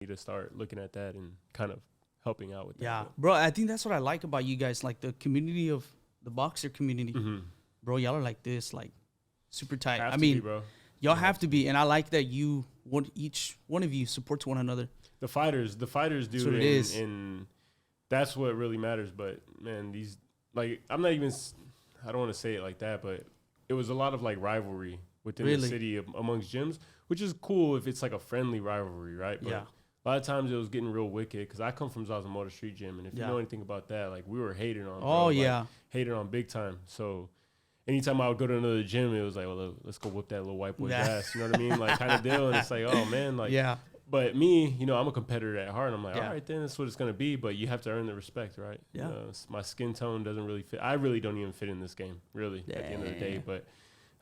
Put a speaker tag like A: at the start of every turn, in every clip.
A: to start looking at that and kind of helping out with that.
B: Yeah, bro, I think that's what I like about you guys, like the community of the boxer community. Bro, y'all are like this, like super tight. I mean,
A: bro.
B: Y'all have to be, and I like that each one of you supports one another.
A: The fighters do. That's what it is. And that's what really matters. But man, I don't want to say it like that, but it was a lot of like rivalry within the city amongst gyms, which is cool if it's like a friendly rivalry, right? But a lot of times it was getting real wicked because I come from Zazamoto Street Gym, and if you know anything about that, like we were hating on. Hating on big time. So anytime I would go to another gym, it was like, well, let's go whip that little white boy's ass. You know what I mean? Like kind of deal. And it's like, oh man, like But me, I'm a competitor at heart. I'm like, all right, then that's what it's gonna be. But you have to earn the respect, right? Yeah. My skin tone doesn't really fit. I really don't even fit in this game, really, at the end of the day. But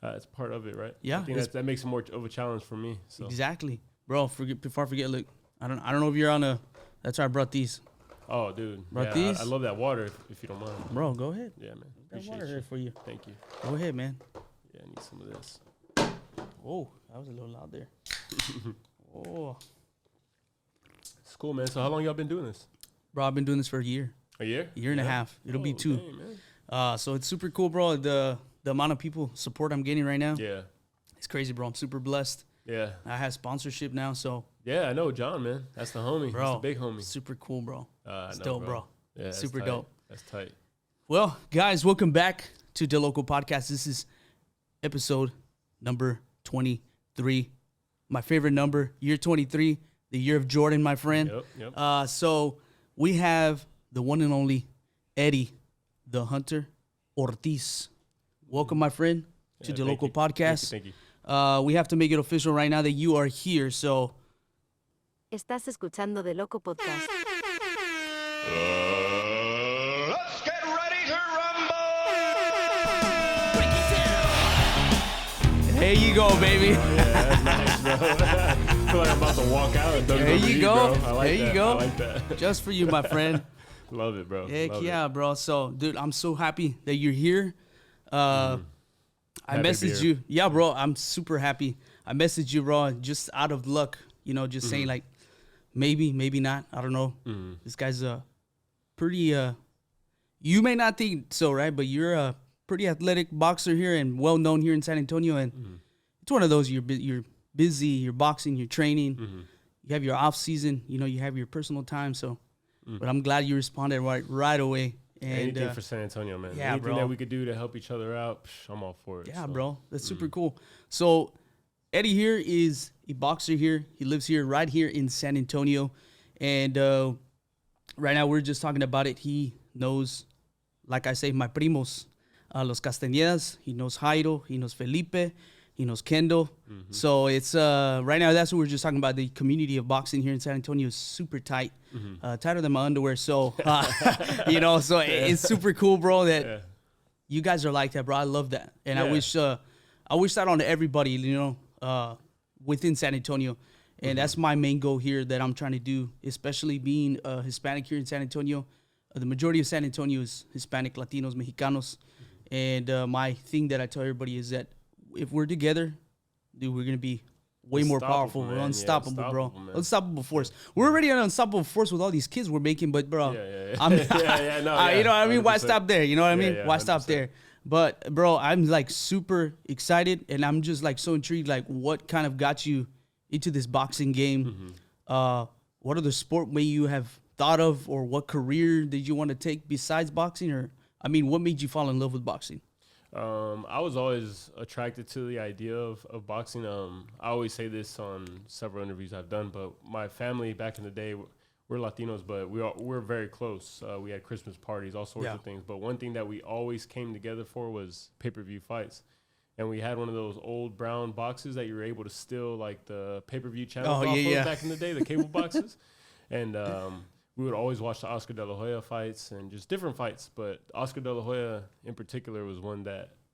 A: it's part of it, right? Yeah. I think that makes it more of a challenge for me. So.
B: Exactly, bro. Before I forget, look, I don't know if you're on a. That's why I brought these.
A: Oh, dude.
B: Brought these.
A: I love that water. If you don't mind,
B: bro, go ahead.
A: Yeah, man.
B: Appreciate water here for you.
A: Thank you.
B: Go ahead, man.
A: Yeah, I need some of this.
B: Oh, that was a little loud there. Oh.
A: It's cool, man. So how long y'all been doing this?
B: Bro, I've been doing this for a year.
A: A year?
B: A year and a half. It'll be 2. Dang, so it's super cool, bro. The amount of people support I'm getting right now. Yeah. It's crazy, bro. I'm super blessed. Yeah. I have sponsorship now, so.
A: Yeah, I know John, man. That's the homie.
B: Bro,
A: that's the big homie.
B: Super cool, bro. It's dope, bro.
A: Yeah,
B: super dope.
A: That's tight.
B: Well, guys, welcome back to DeLoco Podcast. This is episode number 23. My favorite number, year 23, the year of Jordan, my friend. Yep. So we have the one and only Eddie, the Hunter Ortiz. Welcome, my friend, to DeLoco Podcast.
A: Thank you.
B: We have to make it official right now that you are here, so.
C: Estás escuchando DeLoco Podcast.
D: Let's get ready to rumble!
B: Break it down! There you go, baby.
A: Yeah, that's nice, bro. I feel like I'm about to walk out of WWE,
B: there you go.
A: Bro. I like
B: there
A: that.
B: You go.
A: I like that.
B: Just for you, my friend.
A: Love it, bro.
B: Heck
A: Love
B: yeah,
A: it.
B: bro. So, dude, I'm so happy that you're here. I messaged you. Yeah, bro, I'm super happy. I messaged you, bro, just out of luck, just saying like, maybe not. I don't know. This guy's a pretty, you may not think so, right? But you're a pretty athletic boxer here and well-known here in San Antonio. And it's one of those, you're busy, you're boxing, you're training. You have your off season, you have your personal time. So, but I'm glad you responded right away. And,
A: anything for San Antonio, man.
B: Yeah,
A: anything that we could do to help each other out, I'm all for it.
B: Yeah, bro. That's super cool. So Eddie here is a boxer here. He lives here, right here in San Antonio. And right now we're just talking about it. He knows, like I say, my primos, Los Castañedas. He knows Jairo. He knows Felipe. He knows Kendall. So it's right now, that's what we're just talking about. The community of boxing here in San Antonio is super tight. Tighter than my underwear. So, so it's super cool, bro, that you guys are like that, bro. I love that. And I wish that on everybody, within San Antonio. And that's my main goal here that I'm trying to do, especially being Hispanic here in San Antonio. The majority of San Antonio is Hispanic, Latinos, Mexicanos. And my thing that I tell everybody is that if we're together, dude, we're going to be way more powerful.
A: Man.
B: We're unstoppable, bro.
A: Man.
B: Unstoppable force. We're already an unstoppable force with all these kids we're making, but, bro, I'm,
A: no,
B: you know what I mean? 100%. Why stop there? You know what I mean? Why stop there? But, bro, I'm, like, super excited, and I'm just, like, so intrigued, like, what kind of got you into this boxing game? What other sport may you have thought of, or what career did you want to take besides boxing? Or, I mean, what made you fall in love with boxing?
A: I was always attracted to the idea of boxing. I always say this on several interviews I've done, but my family back in the day, we're Latinos, but we're very close. We had Christmas parties, all sorts of things. But one thing that we always came together for was pay-per-view fights. And we had one of those old brown boxes that you were able to steal like the pay-per-view channels off of back in the day, the cable boxes. And we would always watch the Oscar De La Hoya fights and just different fights. But Oscar De La Hoya in particular was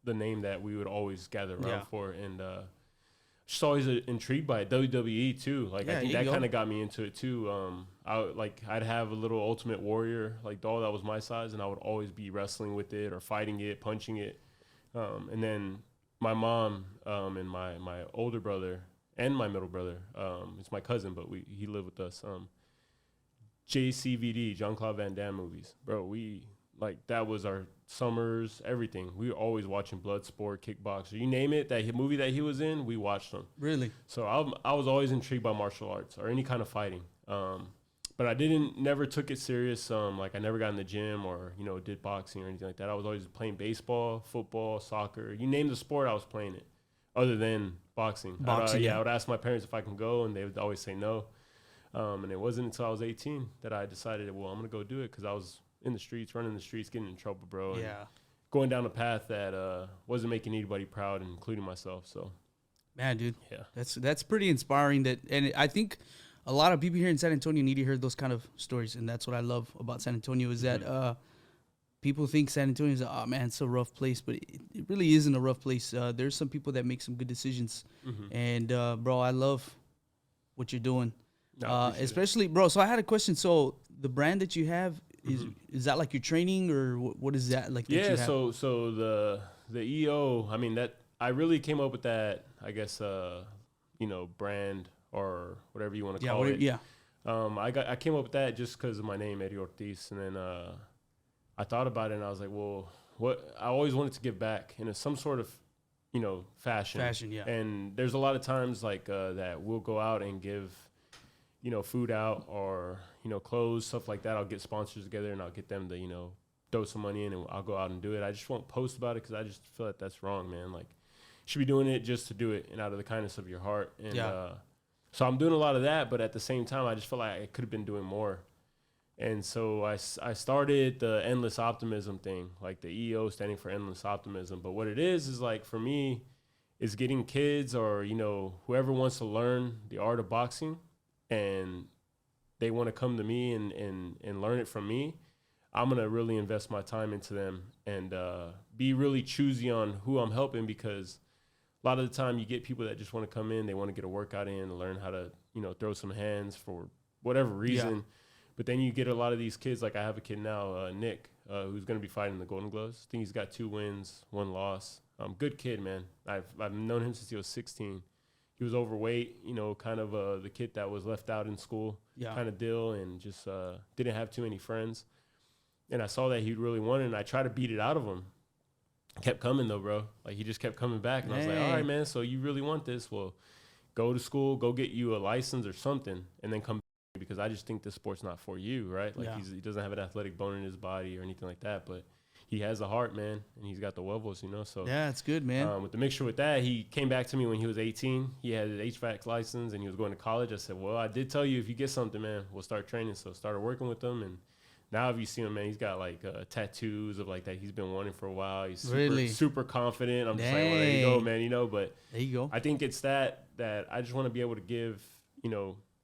A: the name that we would always gather around for. And just always intrigued by it. WWE too. Like I think that kind of got me into it too. I'd have a little Ultimate Warrior like doll that was my size, and I would always be wrestling with it or fighting it, punching it. And then my mom and my older brother, and my middle brother. It's my cousin, but he lived with us. JCVD, Jean-Claude Van Damme movies, bro. We like that was our summers, everything. We were always watching Bloodsport, Kickboxer, you name it. That movie that he was in, we watched them.
B: Really?
A: So I was always intrigued by martial arts or any kind of fighting. But I never took it serious. Like I never got in the gym or did boxing or anything like that. I was always playing baseball, football, soccer. You name the sport, I was playing it. Other than boxing. I would ask my parents if I can go, and they would always say no. And it wasn't until I was 18 that I decided, well, I'm gonna go do it because I was in the streets, running the streets, getting in trouble, bro.
B: Yeah.
A: And going down a path that wasn't making anybody proud, including myself. So,
B: man, dude,
A: yeah,
B: that's pretty inspiring. And I think a lot of people here in San Antonio need to hear those kind of stories, and that's what I love about San Antonio is that people think San Antonio is it's a rough place, but it really isn't a rough place. There's some people that make some good decisions, and bro, I love what you're doing. Especially, bro. So I had a question. So the brand that you have is that like your training or what is that like?
A: Yeah. So the EO. I mean that I really came up with that. I guess brand or whatever you want to call it.
B: Yeah.
A: I came up with that just because of my name, Eddie Ortiz, and then I thought about it and I was like, well, what I always wanted to give back in some sort of fashion.
B: Fashion, yeah.
A: And there's a lot of times like that we'll go out and give food out or, clothes, stuff like that. I'll get sponsors together and I'll get them to, throw some money in and I'll go out and do it. I just won't post about it because I just feel like that's wrong, man. Like, you should be doing it just to do it and out of the kindness of your heart. And so I'm doing a lot of that, but at the same time, I just feel like I could have been doing more. And so I started the Endless Optimism thing, like the EO standing for Endless Optimism. But what it is like for me is getting kids or, whoever wants to learn the art of boxing and they want to come to me and learn it from me, I'm going to really invest my time into them and be really choosy on who I'm helping because a lot of the time you get people that just want to come in, they want to get a workout in and learn how to, throw some hands for whatever reason. Yeah. But then you get a lot of these kids, like I have a kid now, Nick, who's going to be fighting the Golden Gloves. I think he's got 2 wins, 1 loss. Good kid, man. I've known him since he was 16. He was overweight, kind of the kid that was left out in school kind of deal and just didn't have too many friends. And I saw that he really wanted it, and I tried to beat it out of him. Kept coming, though, bro. Like, he just kept coming back. And I was like, all right, man, so you really want this? Well, go to school, go get you a license or something, and then come back because I just think this sport's not for you, right? Like, he doesn't have an athletic bone in his body or anything like that, but he has a heart, man, and he's got the huevos, so.
B: Yeah, it's good, man.
A: With the mixture with that, he came back to me when he was 18. He had his HVAC license, and he was going to college. I said, well, I did tell you if you get something, man, we'll start training. So started working with him, and now if you see him, man, he's got, like, tattoos of, like, that he's been wanting for a while. He's super confident. I'm just like, well, there you go, man, but
B: there you go.
A: I think it's that I just want to be able to give,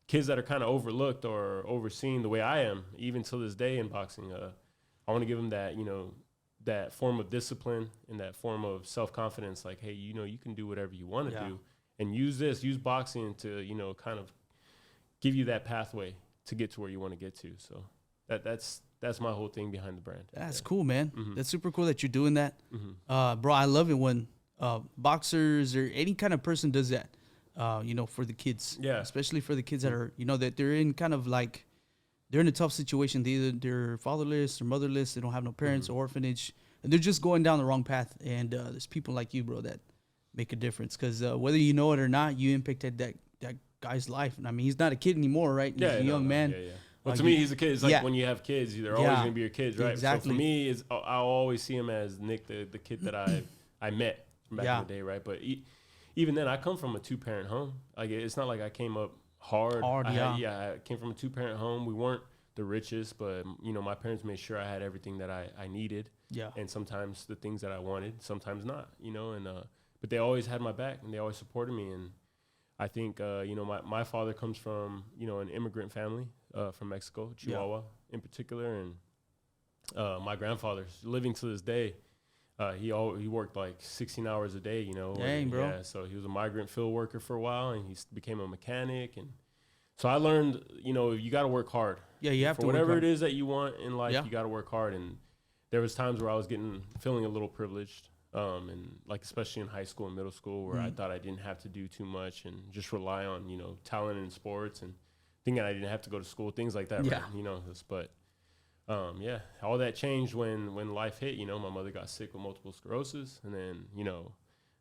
A: kids that are kind of overlooked or overseen the way I am, even to this day in boxing. I want to give them that, that form of discipline and that form of self-confidence. Like, hey, you can do whatever you want to do and use boxing to, kind of give you that pathway to get to where you want to get to. So that's my whole thing behind the brand.
B: That's cool, man. That's super cool that you're doing that. Bro, I love it when boxers or any kind of person does that. For the kids, especially for the kids that are, that they're in kind of like, they're in a tough situation. They're fatherless or motherless. They don't have no parents or orphanage, and they're just going down the wrong path. And there's people like you, bro, that make a difference. Because whether you know it or not, you impacted that guy's life. And I mean, he's not a kid anymore, right? He's a young man.
A: Yeah. Well, to me, he's a kid. It's like when you have kids, they're always going to be your kids, right?
B: Exactly.
A: So for me, I'll always see him as Nick, the kid that I met from back in the day, right? But even then, I come from a 2-parent home. Like, it's not like I came up hard. I came from a 2-parent home. We weren't the richest, but my parents made sure I had everything that I needed. Yeah. And sometimes the things that I wanted, sometimes not. And but they always had my back and they always supported me. And I think my father comes from an immigrant family from Mexico, Chihuahua in particular, and my grandfather's living to this day. He worked like 16 hours a day,
B: Dang, bro.
A: Yeah, so he was a migrant field worker for a while, and he became a mechanic. And so I learned, you got to work hard.
B: Yeah, you have
A: for
B: to
A: whatever
B: work hard.
A: It is that you want in life. You got to work hard. And there was times where I was feeling a little privileged, And like, especially in high school and middle school where I thought I didn't have to do too much and just rely on, talent in sports and thinking I didn't have to go to school, things like that.
B: Yeah.
A: Right? But all that changed when life hit. My mother got sick with multiple sclerosis, and then,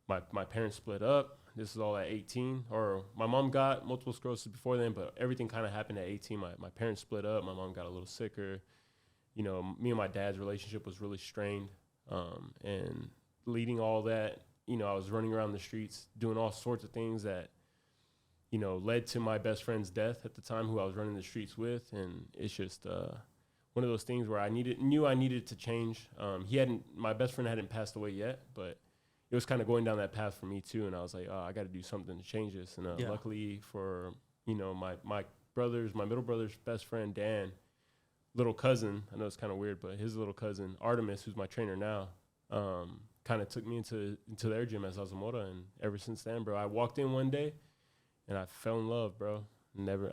A: my parents split up. This is all at 18, or my mom got multiple sclerosis before then, but everything kind of happened at 18. My parents split up. My mom got a little sicker. Me and my dad's relationship was really strained. And leading all that, I was running around the streets doing all sorts of things that, led to my best friend's death at the time, who I was running the streets with. And it's just one of those things where I knew I needed to change. My best friend hadn't passed away yet, but it was kind of going down that path for me too. And I was like, I got to do something to change this. And luckily for, my middle brother's best friend, Dan, little cousin, I know it's kind of weird, but his little cousin, Artemis, who's my trainer now, kind of took me into their gym as Azamora. And ever since then, bro, I walked in one day and I fell in love, bro.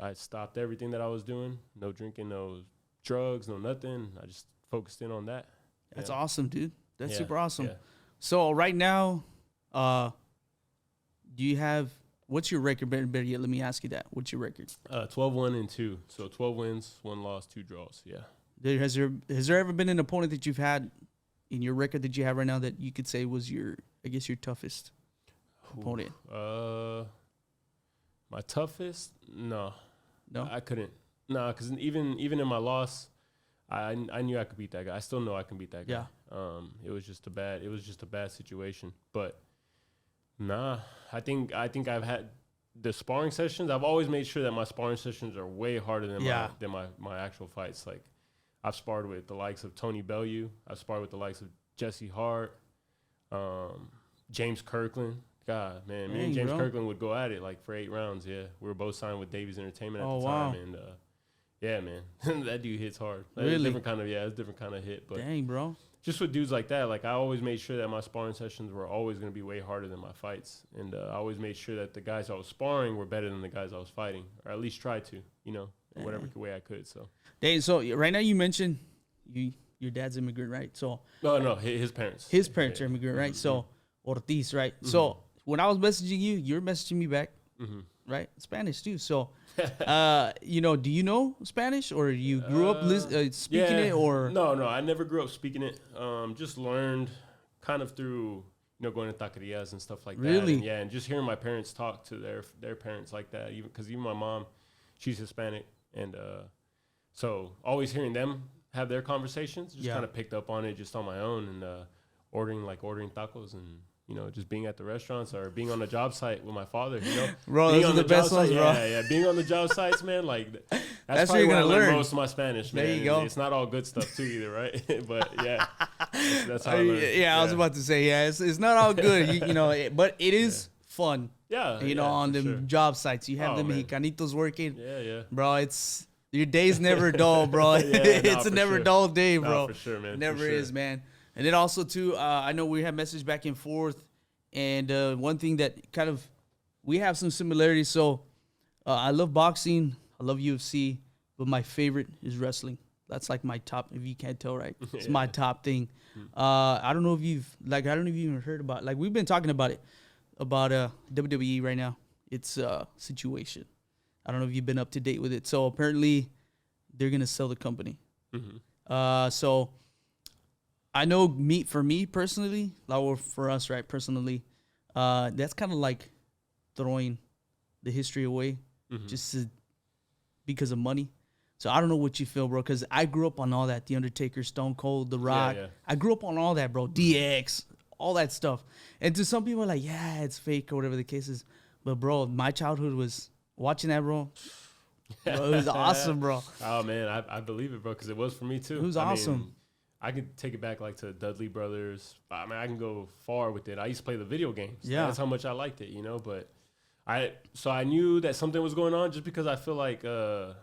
A: I stopped everything that I was doing. No drinking, no drugs, no nothing. I just focused in on that.
B: That's awesome, dude. That's super awesome.
A: Yeah.
B: So right now, what's your record? Better yet, let me ask you that. What's your record?
A: 12-1-2. So 12 wins, 1 loss, 2 draws. Yeah.
B: Has there ever been an opponent that you've had in your record that you have right now that you could say was your toughest opponent?
A: My toughest? No,
B: No,
A: I couldn't. No, because even in my loss, I knew I could beat that guy. I still know I can beat that guy.
B: Yeah.
A: It was just a bad situation. But nah, I think I've had the sparring sessions. I've always made sure that my sparring sessions are way harder than my actual fights. Like, I've sparred with the likes of Tony Bellew. I've sparred with the likes of Jesse Hart, James Kirkland. God, man, me and James Kirkland would go at it like for 8 rounds. Yeah, we were both signed with Davies Entertainment at the time, and yeah, man, that dude hits hard. Like,
B: really?
A: It's a different kind of hit. But
B: dang, bro.
A: Just with dudes like that, like, I always made sure that my sparring sessions were always going to be way harder than my fights, and I always made sure that the guys I was sparring were better than the guys I was fighting, or at least try to, in whatever way I could. So,
B: dang. So right now you mentioned your dad's immigrant, right? So
A: no, his parents.
B: His parents are immigrant, right? So Ortiz, right? So when I was messaging you, you're messaging me back, right? Spanish too. So, do you know Spanish, or you grew up speaking it, or?
A: No, I never grew up speaking it. Just learned kind of through, going to taquerias and stuff like that.
B: Really?
A: And just hearing my parents talk to their parents like that, because even my mom, she's Hispanic, and so always hearing them have their conversations, just kind of picked up on it just on my own, and ordering tacos and, just being at the restaurants or being on the job site with my father,
B: Bro,
A: being
B: those
A: on
B: are the best ones, bro.
A: Yeah, being on the job sites, man, like,
B: That's
A: probably
B: where you're
A: where I
B: gonna
A: learned
B: learn
A: most of my Spanish, man.
B: There you go.
A: It's not all good stuff too either, right? But yeah, that's how I learned.
B: Yeah, I was about to say, it's not all good, but it is fun.
A: Yeah,
B: on the
A: sure.
B: job sites, you have the
A: man.
B: Mexicanitos working.
A: Yeah.
B: Bro, your day's never dull, bro. It's a never dull day, bro.
A: No, for sure, man.
B: Never is, man. And then also too, I know we have messaged back and forth, and one thing that we have some similarities. So I love boxing, I love UFC, but my favorite is wrestling. That's like my top. If you can't tell, right? It's my top thing. I don't know if you've I don't know if you even heard about. Like, we've been talking about it about WWE right now. It's a situation. I don't know if you've been up to date with it. So apparently, they're gonna sell the company. So I know for me personally, or for us, right, personally, that's kind of like throwing the history away just because of money. So I don't know what you feel, bro, because I grew up on all that. The Undertaker, Stone Cold, The Rock. Yeah. I grew up on all that, bro. DX, all that stuff. And to some people, like, yeah, it's fake or whatever the case is. But, bro, my childhood was watching that, bro. It was awesome, bro.
A: Oh, man, I believe it, bro, because it was for me, too.
B: It was awesome.
A: I could take it back, like, to Dudley Brothers. I mean, I can go far with it. I used to play the video games.
B: Yeah.
A: That's how much I liked it, but I knew that something was going on just because I feel like, they've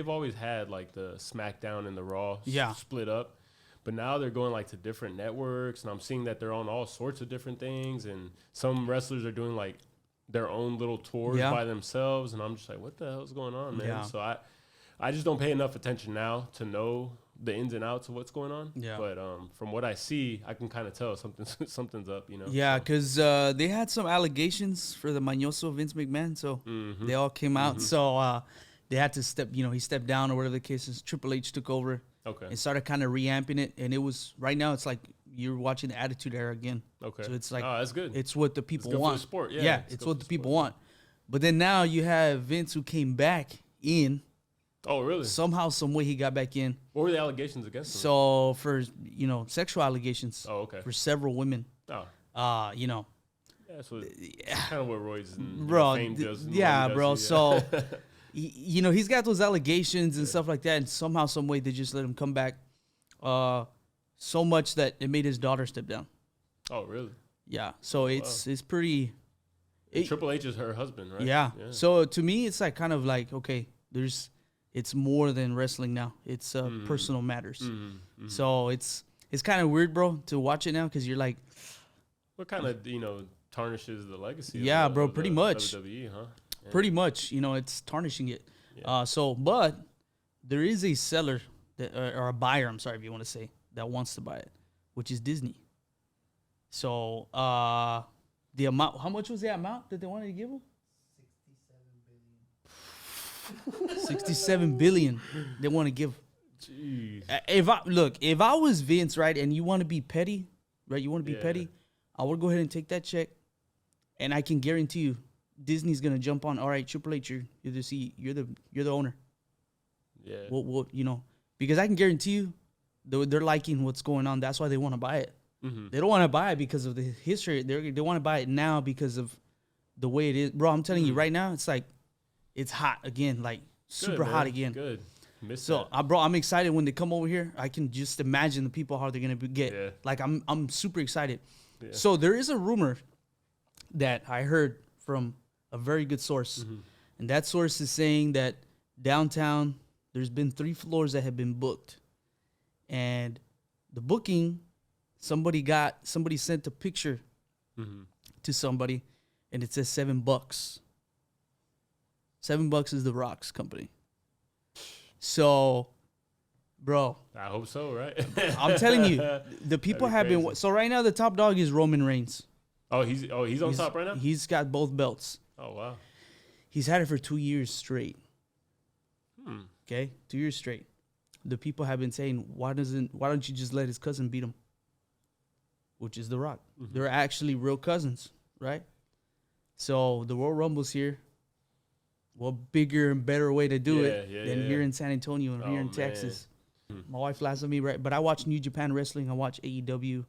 A: always had, like, the SmackDown and the Raw split up. But now they're going, like, to different networks, and I'm seeing that they're on all sorts of different things, and some wrestlers are doing, like, their own little tours by themselves, and I'm just like, what the hell's going on, man? So I just don't pay enough attention now to know the ins and outs of what's going on.
B: Yeah.
A: But from what I see, I can kind of tell something's up. You know.
B: Yeah,
A: So,
B: because they had some allegations for the Mañoso Vince McMahon, so they all came out. So they had to step. He stepped down or whatever the case is. Triple H took over.
A: Okay.
B: And started kind of reamping it, and it was right now. It's like you're watching the Attitude Era again.
A: Okay.
B: So it's like
A: that's good.
B: It's what the people
A: good for
B: want.
A: the sport.
B: Yeah,
A: Yeah,
B: it's
A: good
B: what
A: for
B: the
A: the
B: people
A: sport.
B: want. But then now you have Vince who came back in.
A: Oh, really?
B: Somehow, some way he got back in.
A: What were the allegations against him?
B: So for sexual allegations.
A: Oh, okay.
B: For several women.
A: Oh.
B: Yeah,
A: That's kind of what Roy's
B: bro.
A: fame does.
B: Yeah, bro.
A: So
B: So, he's got those allegations and stuff like that, and somehow, some way, they just let him come back. So much that it made his daughter step down.
A: Oh, really?
B: Yeah. So it's pretty.
A: Triple H is her husband, right?
B: Yeah. So to me, it's like kind of like, okay, it's more than wrestling now. It's personal matters. So it's kind of weird, bro, to watch it now because you're like,
A: What kind of tarnishes the legacy?
B: Yeah,
A: of
B: bro,
A: the
B: pretty much.
A: WWE, huh? Yeah.
B: pretty much, it's tarnishing it.
A: Yeah.
B: But there is a seller or a buyer, I'm sorry if you want to say, that wants to buy it, which is Disney. So the amount, how much was the amount that they wanted to give him? 67 billion they want to give.
A: Jeez.
B: If I was Vince, right, and you want to be petty, right,
A: Yeah.
B: petty, I would go ahead and take that check, and I can guarantee you Disney's gonna jump on. All right, Triple H, you're the owner.
A: Yeah.
B: Well, because I can guarantee you they're liking what's going on. That's why they want to buy it. They don't want to buy it because of the history. They want to buy it now because of the way it is, bro. I'm telling you right now, it's like it's hot again, like super hot again.
A: Good. Missed
B: So,
A: that.
B: bro, I'm excited when they come over here. I can just imagine the people how they're gonna get.
A: Yeah.
B: Like I'm super excited.
A: Yeah.
B: So there is a rumor that I heard from a very good source, and that source is saying that downtown there's been 3 floors that have been booked, and the booking, somebody sent a picture to somebody, and it says $7. $7 is the Rock's company. So, bro,
A: I hope so, right?
B: I'm telling you, the people have
A: crazy.
B: been. So right now, the top dog is Roman Reigns.
A: He's on top right now.
B: He's got both belts.
A: Oh wow.
B: He's had it for 2 years straight. Okay, 2 years straight. The people have been saying, why don't you just let his cousin beat him? Which is The Rock. They're actually real cousins, right? So the Royal Rumble's here. What bigger and better way to do it than here in San Antonio and here in Texas? My wife laughs at me, right? But I watch New Japan Wrestling. I watch AEW.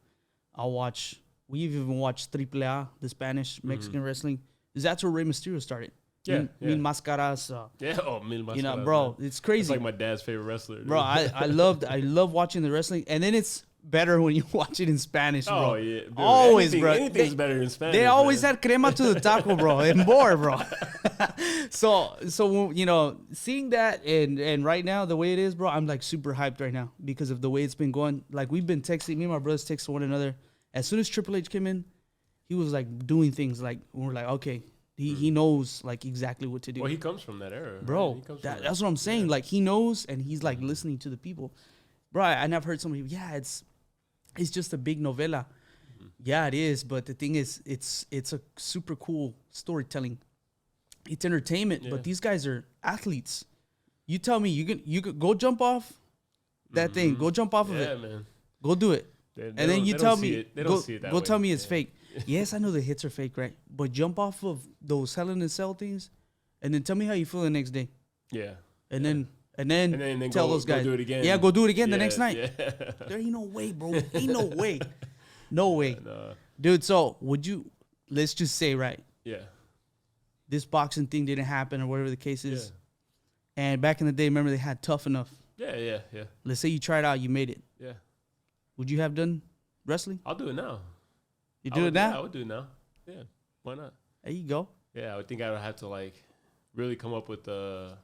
B: We've even watched AAA, the Spanish, Mexican wrestling. That's where Rey Mysterio started. Mil Máscaras.
A: Mil Máscaras,
B: bro, it's crazy.
A: It's like my dad's favorite wrestler. Dude.
B: Bro, I love watching the wrestling. And then it's better when you watch it in Spanish, bro.
A: Oh, yeah. Dude,
B: always, bro.
A: Anything's better in Spanish.
B: They always
A: man.
B: had crema to the taco, bro, and more, bro. So seeing that and right now the way it is, bro, I'm like super hyped right now because of the way it's been going. Like we've been texting, me and my brothers text one another. As soon as Triple H came in, he was like doing things like we're like, okay, he knows like exactly what to do.
A: Well, he comes from that era,
B: Bro,
A: right? He comes from
B: that's what I'm saying. Like he knows, and he's like listening to the people. Bro, and I've heard somebody, it's just a big novela. Yeah, it is. But the thing is, it's a super cool storytelling. It's entertainment, but these guys are athletes. You tell me you could go jump off that thing. Go jump off of it.
A: Yeah, man.
B: Go do it.
A: They
B: And then you
A: don't
B: tell
A: see
B: me,
A: it. They don't see it that
B: go
A: way.
B: tell me it's fake. Yes, I know the hits are fake, right? But jump off of those Hell in a Cell things, and then tell me how you feel the next day.
A: Yeah.
B: And then tell those guys.
A: Go do it again.
B: Yeah, go do it again the next night.
A: Yeah.
B: There ain't no way, bro. Ain't no way. No way.
A: Nah.
B: Dude, so let's just say, right,
A: Yeah.
B: this boxing thing didn't happen or whatever the case is.
A: Yeah.
B: And back in the day, remember they had Tough Enough.
A: Yeah.
B: Let's say you tried out, you made it.
A: Yeah.
B: Would you have done wrestling?
A: I'll do it now.
B: You do it now?
A: Yeah, I would do it now. Yeah. Why not?
B: There you go.
A: Yeah, I would think I would have to like really come up with a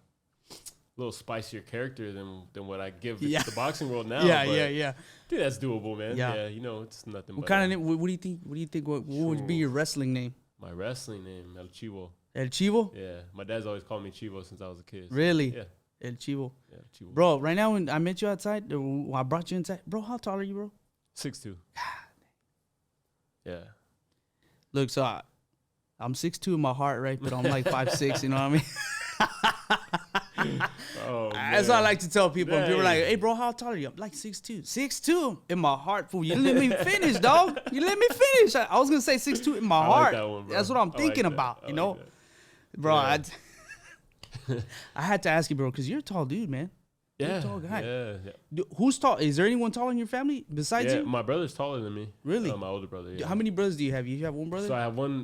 A: little spicier character than what I give
B: Yeah.
A: the boxing world now.
B: Yeah.
A: Dude, that's doable, man.
B: Yeah.
A: Yeah, it's nothing.
B: What
A: but
B: kind of name? What do you think? What do you think? What would be your wrestling name?
A: my wrestling name, El Chivo.
B: El Chivo?
A: Yeah, my dad's always called me Chivo since I was a kid. So,
B: Really?
A: Yeah.
B: El Chivo.
A: Yeah, Chivo.
B: Bro, right now when I met you outside, when I brought you inside, bro, how tall are you, bro?
A: 6'2". Yeah.
B: Look, so I'm 6'2" in my heart, right? But I'm like 5'6", you know what I mean?
A: Oh,
B: That's what I like to tell people. And people are like, hey, bro, how tall are you? I'm like 6'2". 6'2" in my heart, fool. You didn't let me finish, dog. You let me finish. I was going to say 6'2" in my heart.
A: That one, bro.
B: That's what I'm thinking about, you know? Bro,
A: Yeah.
B: I had to ask you, bro, because you're a tall dude, man. You're a tall guy.
A: Yeah.
B: Who's tall? Is there anyone tall in your family besides
A: Yeah,
B: you?
A: my brother's taller than me.
B: Really?
A: My older brother. Yeah.
B: How many brothers do you have? You have one brother?
A: So I have one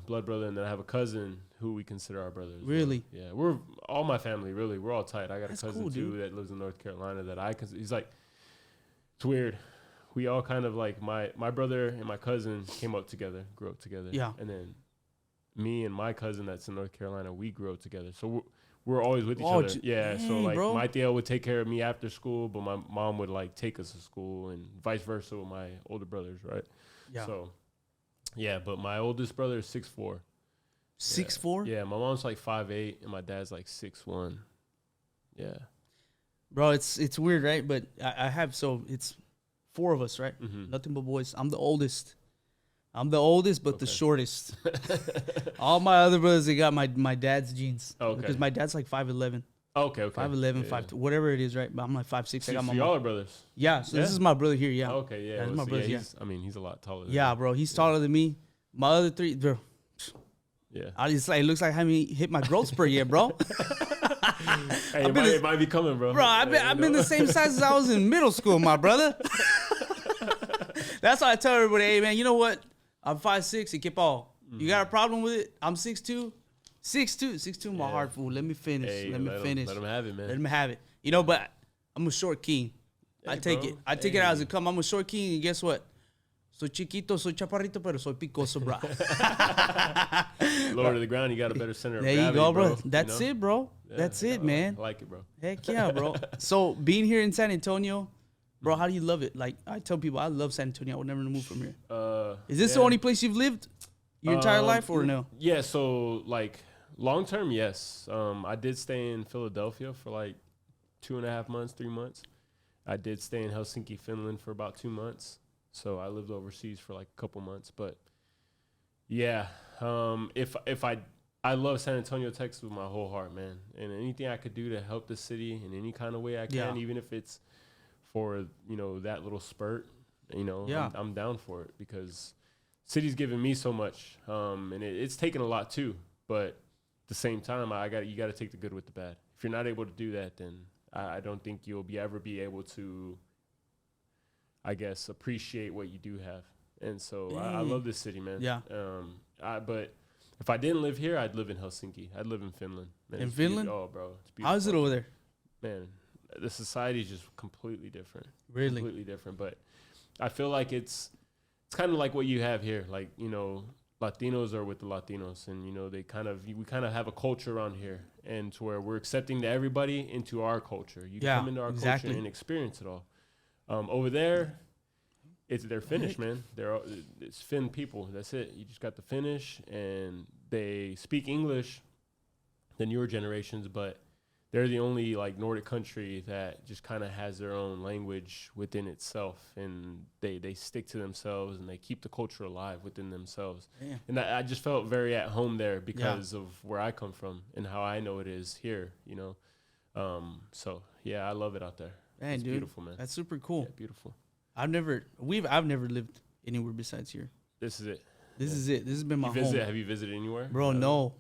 A: blood brother, and then I have a cousin who we consider our brother.
B: Really?
A: Well. Yeah, we're all my family. Really, we're all tight. I got
B: That's
A: a cousin
B: cool,
A: too
B: dude.
A: that lives in North Carolina. He's like, it's weird. We all kind of like my brother and my cousin came up together, grew up together.
B: Yeah.
A: And then me and my cousin that's in North Carolina, we grew up together. So we're always with each other. Yeah. So
B: dang,
A: like
B: bro.
A: my Theo would take care of me after school, but my mom would like take us to school, and vice versa with my older brothers, right?
B: Yeah.
A: So yeah, but my oldest brother is 6'4".
B: 6'4"?
A: Yeah, my mom's like 5'8", and my dad's like 6'1". Yeah.
B: Bro, it's weird, right? But I have, so it's 4 of us, right?
A: Mm-hmm.
B: Nothing but boys. I'm the oldest. But the shortest. All my other brothers, they got my dad's genes.
A: Okay.
B: Because my dad's like 5'11".
A: Okay.
B: 5'11",
A: Yeah.
B: 5'2", whatever it is, right? But I'm like 5'6".
A: So,
B: I got my
A: y'all
B: mom.
A: are brothers.
B: Yeah, so this
A: Yeah?
B: is my brother here, yeah.
A: Okay, yeah.
B: That's my
A: so
B: brother, yeah.
A: he's a lot taller than
B: Yeah,
A: me.
B: bro, he's taller than me. My other 3, bro,
A: Yeah.
B: it looks like I haven't hit my growth spurt yet, bro.
A: Hey, it might be coming, bro.
B: Bro, I've been the same size as I was in middle school, my brother. That's why I tell everybody, hey, man, you know what? I'm 5'6", y que pao. You got a problem with it? I'm 6'2". 6'2", my heart, fool. Let me finish.
A: Hey,
B: let me finish.
A: Let him have it, man.
B: Let him have it. You know, but I'm a short king. I
A: Hey,
B: take
A: bro.
B: it. I take it as it come. I'm a short king, and guess what? Soy chiquito, soy chaparrito, pero soy picoso, bro.
A: Lower to the ground, you got a better center of
B: There
A: gravity,
B: you go, bro.
A: you
B: That's
A: know?
B: it, bro.
A: Yeah,
B: That's it, man.
A: I like it, bro.
B: Heck yeah, bro. So being here in San Antonio, bro, how do you love it? Like I tell people, I love San Antonio. I would never move from here. Is this the only place you've lived your entire life, or no?
A: Yeah, so like long term, yes. I did stay in Philadelphia for like 2.5 months, 3 months. I did stay in Helsinki, Finland for about 2 months. So I lived overseas for like a couple months. But yeah, if I love San Antonio, Texas with my whole heart, man. And anything I could do to help the city in any kind of way I can, even if it's for, that little spurt, I'm down for it, because city's given me so much. And it's taken a lot too. But at the same time, you got to take the good with the bad. If you're not able to do that, then I don't think you'll ever be able to, I guess, appreciate what you do have. And so I love this city, man.
B: Yeah.
A: But if I didn't live here, I'd live in Helsinki. I'd live in Finland. Man,
B: In
A: it's
B: Finland?
A: Oh, bro. It's beautiful.
B: How is it over there?
A: Man, the society is just completely different.
B: Really?
A: Completely different. But I feel like it's kind of like what you have here. Like, Latinos are with the Latinos, and, we kind of have a culture around here, and to where we're accepting to everybody into our culture. You come into our culture and experience it all. Over there, they're Finnish, man. It's Finn people. That's it. You just got the Finnish, and they speak English, the newer generations, but they're the only like Nordic country that just kind of has their own language within itself, and they stick to themselves, and they keep the culture alive within themselves. Yeah. And I just felt very at home there because of where I come from and how I know it is here, So yeah, I love it out there.
B: Man,
A: it's
B: dude,
A: beautiful, man.
B: That's super cool.
A: Yeah, beautiful.
B: I've never lived anywhere besides here.
A: This is it.
B: This is it. This has been my home.
A: Have you visited anywhere?
B: Bro, no.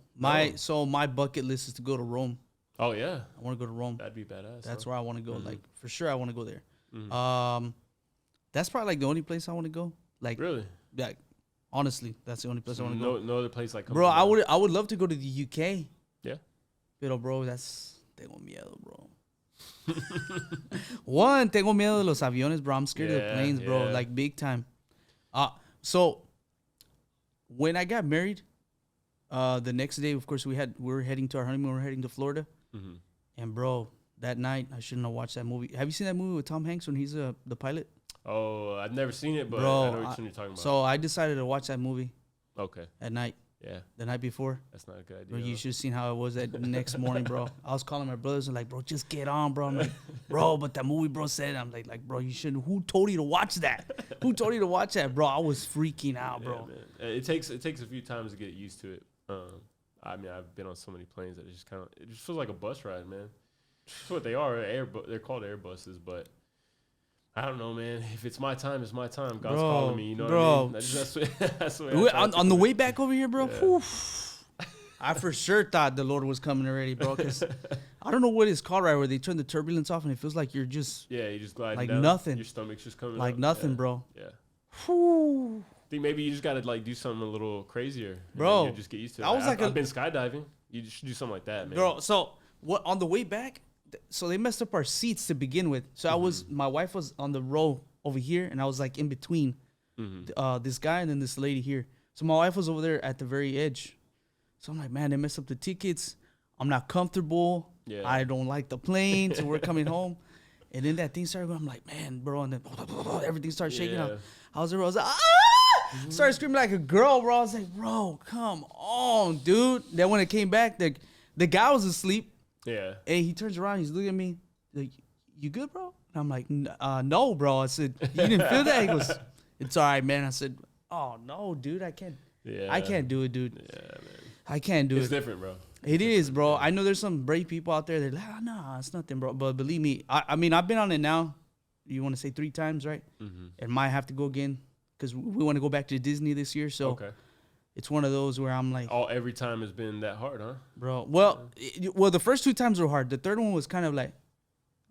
B: So my bucket list is to go to Rome.
A: Oh yeah.
B: I want to go to Rome.
A: That'd be badass.
B: That's where I want to go. Like for sure, I want to go there.
A: Mm-hmm.
B: That's probably like the only place I want to go. Like
A: really?
B: Like honestly, that's the only place I want to go.
A: No other place like.
B: Bro, I would love to go to the UK.
A: Yeah.
B: Pero bro, tengo miedo, bro. One, tengo miedo de los aviones, bro. I'm scared of the planes, bro. Like big time. So when I got married, the next day, of course, we were heading to our honeymoon. We were heading to Florida, and bro, that night I shouldn't have watched that movie. Have you seen that movie with Tom Hanks when he's the pilot?
A: Oh, I've never seen it, but
B: bro,
A: I know what you're talking about.
B: So I decided to watch that movie.
A: Okay.
B: At night.
A: Yeah.
B: the night before.
A: That's not a good idea.
B: Bro, you should have seen how it was that next morning, bro. I was calling my brothers and like, bro, just get on, bro. I'm like, bro, but that movie, bro, said. I'm like, bro, you shouldn't. Who told you to watch that? Who told you to watch that, bro? I was freaking out, bro.
A: Man. It takes a few times to get used to it. I mean, I've been on so many planes that it just feels like a bus ride, man. That's what they are. They're called Airbuses, but I don't know, man. If it's my time, it's my time. God's calling me. You know what I mean? That's the way
B: On the way back over here, bro, I for sure thought the Lord was coming already, bro. Because I don't know what it's called, right, where they turn the turbulence off and it feels like you're just
A: you just gliding
B: like
A: down.
B: nothing.
A: Your stomach's just coming
B: like
A: up.
B: nothing, bro.
A: Yeah.
B: Whew.
A: I think maybe you just gotta like do something a little crazier,
B: bro.
A: You just get used to it. I've been skydiving. You just do something like that, man.
B: Bro, so what on the way back? So they messed up our seats to begin with. So my wife was on the row over here, and I was like in between this guy and then this lady here. So my wife was over there at the very edge. So I'm like, man, they messed up the tickets. I'm not comfortable.
A: Yeah.
B: I don't like the plane. So we're coming home. And then that thing started going. I'm like, man, bro. And then everything started shaking up. I was like, ah! Started screaming like a girl, bro. I was like, bro, come on, dude. Then when it came back, the guy was asleep.
A: Yeah.
B: And he turns around. He's looking at me like, you good, bro? And I'm like, no, bro. I said, you didn't feel that? He goes, it's all right, man. I said, oh, no, dude. I can't do it, dude.
A: Yeah, man.
B: I can't do it.
A: It's different, bro.
B: It is, bro. I know there's some brave people out there. They're like, oh, no, it's nothing, bro. But believe me, I mean, I've been on it now. You want to say 3 times, right? And might have to go again because we want to go back to Disney this year. So it's one of those where I'm like,
A: every time has been that hard, huh?
B: Bro. Well, the first 2 times were hard. The third one was kind of like,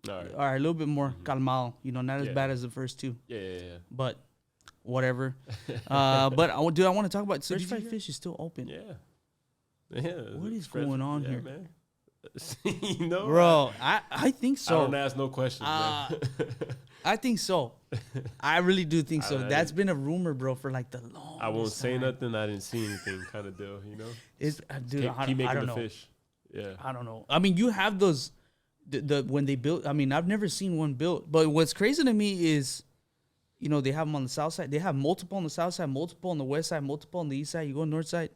B: all right, a little bit more calmado. You know, not as bad as the first 2.
A: Yeah.
B: But whatever. But I want to talk about Search Fried Fish is still open.
A: Yeah.
B: What is going on here,
A: man? You know,
B: bro? I think so.
A: I don't ask no questions, man.
B: I think so. I really do think so. That's been a rumor, bro, for like the longest
A: I won't say
B: time.
A: nothing. I didn't see anything, kind of deal. You know,
B: It's dude.
A: keep making
B: I don't
A: the
B: know.
A: fish. Yeah,
B: I don't know. I mean, you have those. The when they built. I mean, I've never seen one built. But what's crazy to me is, you know, they have them on the south side. They have multiple on the south side, multiple on the west side, multiple on the east side. You go north side.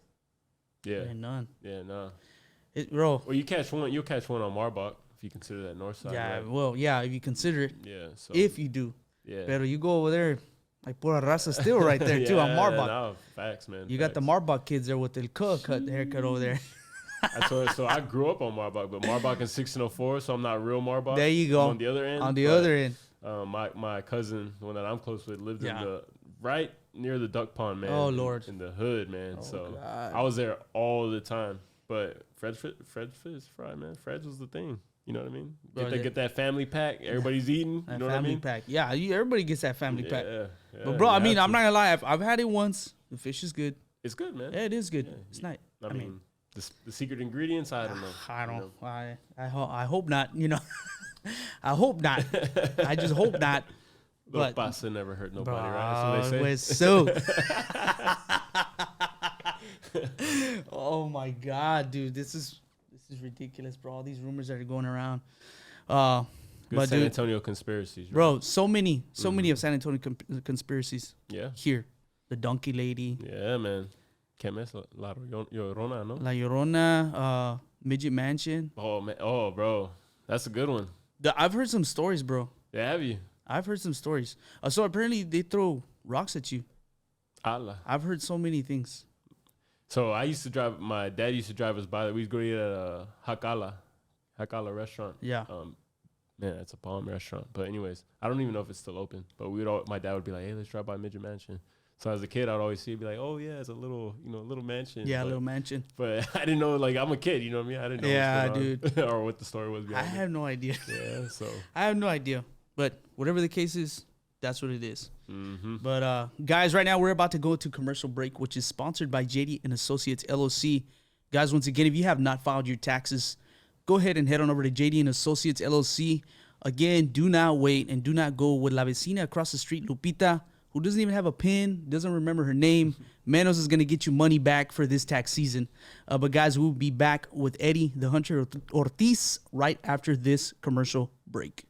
A: yeah,
B: None.
A: yeah, nah.
B: Bro.
A: Well, you'll catch one on Marbach if you consider that north side.
B: Yeah.
A: Right?
B: Well, yeah. If you consider it.
A: Yeah. So
B: If you do.
A: yeah.
B: But you go over there, like pura raza still right there too on Marbach.
A: No, facts, man.
B: You got the Marbach kids there with the haircut over there.
A: So I grew up on Marbach, but Marbach in 1604, so I'm not real Marbach.
B: There you go.
A: I'm on the other end.
B: On the other end.
A: My cousin, the one that I'm close with, lived
B: Yeah.
A: in the right near the duck pond, man.
B: Oh, Lord.
A: In the hood, man.
B: Oh,
A: so
B: God.
A: I was there all the time. But Fred's fish fry, man. Fred's was the thing. You know what I mean?
B: Bro,
A: Get that family pack. Everybody's eating. You know what I
B: family
A: mean?
B: pack. Yeah, everybody gets that family pack.
A: Yeah.
B: But bro,
A: you
B: I mean,
A: have
B: I'm
A: to.
B: not gonna lie. I've had it once. The fish is good.
A: It's good, man.
B: Yeah, it is good.
A: Yeah,
B: It's nice.
A: I mean, the secret ingredients, I don't know.
B: I don't.
A: You know?
B: I hope not. You know, I hope not. I just hope not.
A: Little
B: But
A: pasta never hurt nobody,
B: bro,
A: right? That's what they
B: we're
A: say.
B: so. Oh my God, dude, this is ridiculous, bro. All these rumors that are going around.
A: Good
B: But
A: San
B: dude,
A: Antonio conspircies, right?
B: bro, so many of San Antonio conspiracies
A: Yeah.
B: here. The donkey lady,
A: Yeah, man. Can't mess with La Llorona, no?
B: La Llorona, midget mansion.
A: Oh, man. Oh, bro. That's a good one.
B: I've heard some stories, bro.
A: Yeah, have you?
B: I've heard some stories. So apparently they throw rocks at you.
A: Allah.
B: I've heard so many things.
A: So my dad used to drive us by. We used to go eat at Hakala restaurant.
B: Yeah.
A: Man, it's a bomb restaurant. But anyways, I don't even know if it's still open. But my dad would be like, hey, let's drive by Midget Mansion. So as a kid, I'd always see it, be like, oh yeah, it's a little mansion.
B: Yeah,
A: but,
B: a little mansion.
A: But I didn't know, like, I'm a kid, you know what I mean? I didn't know
B: Yeah,
A: what's going
B: dude.
A: on, or what the story was
B: I
A: behind it.
B: have no idea.
A: Yeah, so.
B: I have no idea. But whatever the case is, that's what it is.
A: Mm-hmm.
B: But guys, right now we're about to go to commercial break, which is sponsored by JD and Associates LLC. Guys, once again, if you have not filed your taxes, go ahead and head on over to JD and Associates LLC. Again, do not wait and do not go with La Vecina across the street, Lupita, who doesn't even have a PIN, doesn't remember her name. Manos is going to get you money back for this tax season. But guys, we'll be back with Eddie, the Hunter Ortiz, right after this commercial break.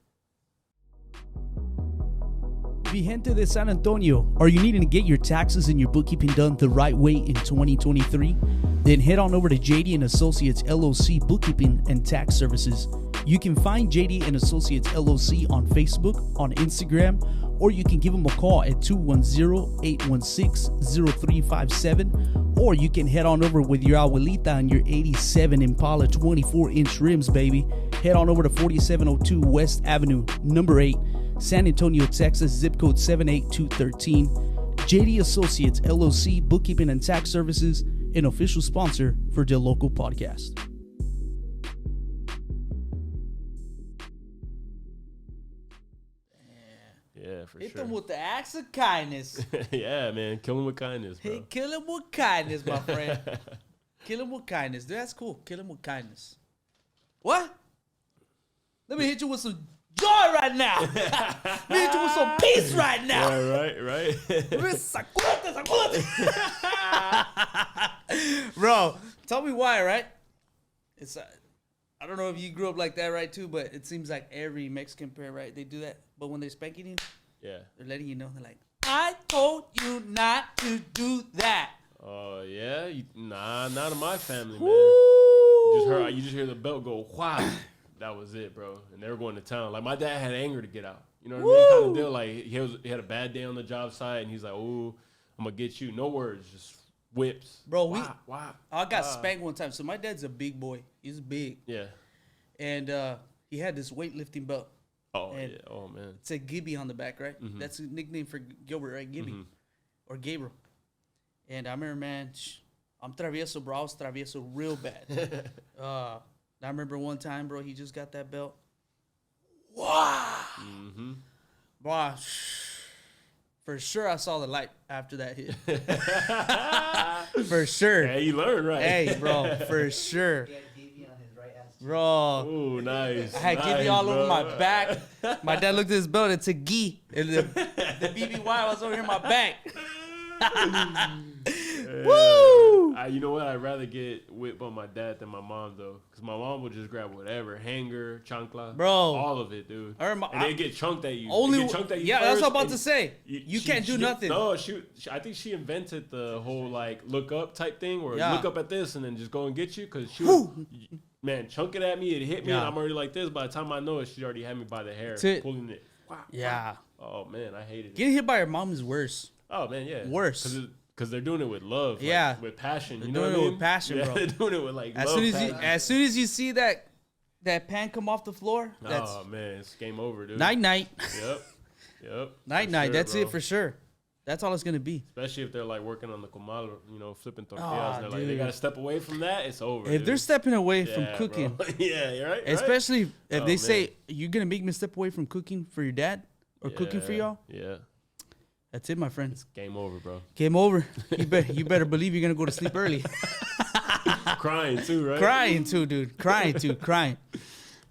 B: Mi gente de San Antonio, are you needing to get your taxes and your bookkeeping done the right way in 2023? Then head on over to JD and Associates LLC Bookkeeping and Tax Services. You can find JD and Associates LLC on Facebook, on Instagram, or you can give them a call at 210-816-0357, or you can head on over with your abuelita and your 87 Impala 24-inch rims, baby. Head on over to 4702 West Avenue, number 8, San Antonio, Texas, zip code 78213. JD Associates LLC Bookkeeping and Tax Services, an official sponsor for DeLoco Podcast.
A: Yeah, for
B: Hit
A: sure.
B: them with the acts of kindness.
A: Yeah, man. Kill him with kindness, bro.
B: Hey, kill him with kindness, my friend. Kill him with kindness. That's cool. Kill him with kindness. What? Let me hit you with some joy right now. Let me hit you with some peace right now.
A: Yeah, right.
B: Sacude. Bro, tell me why, right? It's I don't know if you grew up like that, right, too, but it seems like every Mexican parent, right, they do that. But when they're spanking you,
A: Yeah.
B: they're letting you know. They're like, I told you not to do that.
A: Oh, yeah? Nah, not in my family, man.
B: Woo!
A: You just hear the belt go, wow. That was it, bro. And they were going to town. Like, my dad had anger to get out. You know what I mean? Kind of deal. Like, he had a bad day on the job site, and he's like, oh, I'm going to get you. No words, just whips.
B: Bro,
A: wow.
B: I got spanked one time. So my dad's a big boy. He's big.
A: Yeah.
B: And he had this weightlifting belt.
A: Oh,
B: And
A: yeah. Oh, man.
B: It said Gibby on the back, right? That's a nickname for Gilbert, right? Gibby. Or Gabriel. And I remember, man, I'm travieso, bro. I was travieso real bad. I remember one time, bro, he just got that belt. Wow. Bro, for sure I saw the light after that hit. For sure.
A: Hey, you learned, right?
B: Hey, bro, for sure. Bro.
A: Ooh, nice.
B: I had Gibby all over my back. My dad looked at his belt. It's a gi. And the BBY was over here in my back. Woo!
A: You know what? I'd rather get whipped by my dad than my mom, though. Because my mom would just grab whatever. Hanger, chancla.
B: Bro.
A: All of it, dude.
B: And
A: they get chunked at you.
B: Only,
A: they get chunked at you
B: yeah, that's what I'm about
A: first,
B: to say. You can't do nothing.
A: No, I think she invented the whole, like, look up type thing. Or look up at this and then just go and get you. Because she was, man, chunk it at me. It hit me. And I'm already like this. By the time I know it, she already had me by the hair. Pulling it. Wow.
B: Yeah.
A: Oh, man, I hated it.
B: Getting hit by your mom is worse.
A: Oh, man, yeah.
B: Worse.
A: Because they're doing it with love.
B: Yeah.
A: Like, with passion.
B: They're
A: You know
B: doing
A: what I
B: it
A: mean?
B: with passion,
A: yeah,
B: bro.
A: They're doing it with, like,
B: As
A: love,
B: soon as you see that pan come off the floor, that's
A: oh, man, it's game over, dude.
B: night.
A: Yep.
B: Night.
A: Sure,
B: That's
A: bro.
B: it for sure. That's all it's going to be.
A: Especially if they're, like, working on the comal, flipping tortillas. And they're like,
B: dude.
A: they got to step away from that. It's over,
B: If
A: dude.
B: they're stepping away from
A: Yeah,
B: cooking,
A: bro. Yeah, you're right.
B: especially if
A: Oh,
B: they
A: man.
B: say, you're going to make me step away from cooking for your dad or cooking for y'all,
A: Yeah.
B: that's it, my friend.
A: It's game over, bro.
B: Game over. You better believe you're going to go to sleep early.
A: Crying, too, right?
B: Crying too, dude. Crying.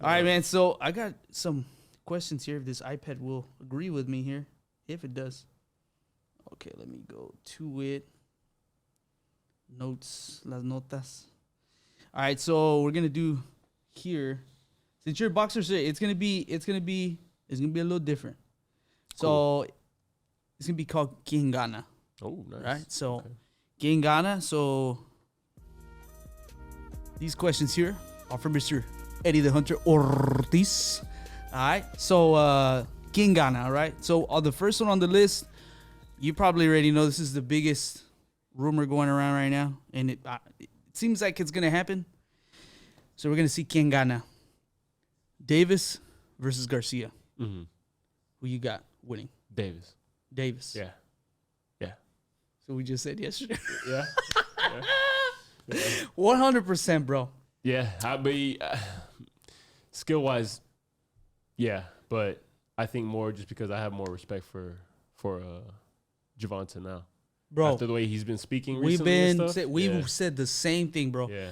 B: All right, man. So I got some questions here if this iPad will agree with me here. If it does. Okay, let me go to it. Notes, las notas. All right, so we're gonna do here. Since you're a boxer, so it's gonna be a little different. So it's gonna be called Quien Gana.
A: Oh, nice.
B: Right? So Quien Gana. So these questions here are from Mr. Eddie the Hunter Ortiz. All right. So Quien Gana, all right? So the first one on the list, you probably already know this is the biggest rumor going around right now. And it seems like it's going to happen. So we're going to see Quien Gana. Davis versus Garcia.
A: Mm-hmm.
B: Who you got winning?
A: Davis.
B: Davis.
A: Yeah.
B: So we just said yesterday.
A: Yeah.
B: 100%, bro.
A: Yeah, I'd be skill wise, yeah, but I think more just because I have more respect for Javante now,
B: Bro.
A: After the way he's been speaking recently,
B: We've said the same thing, bro.
A: Yeah,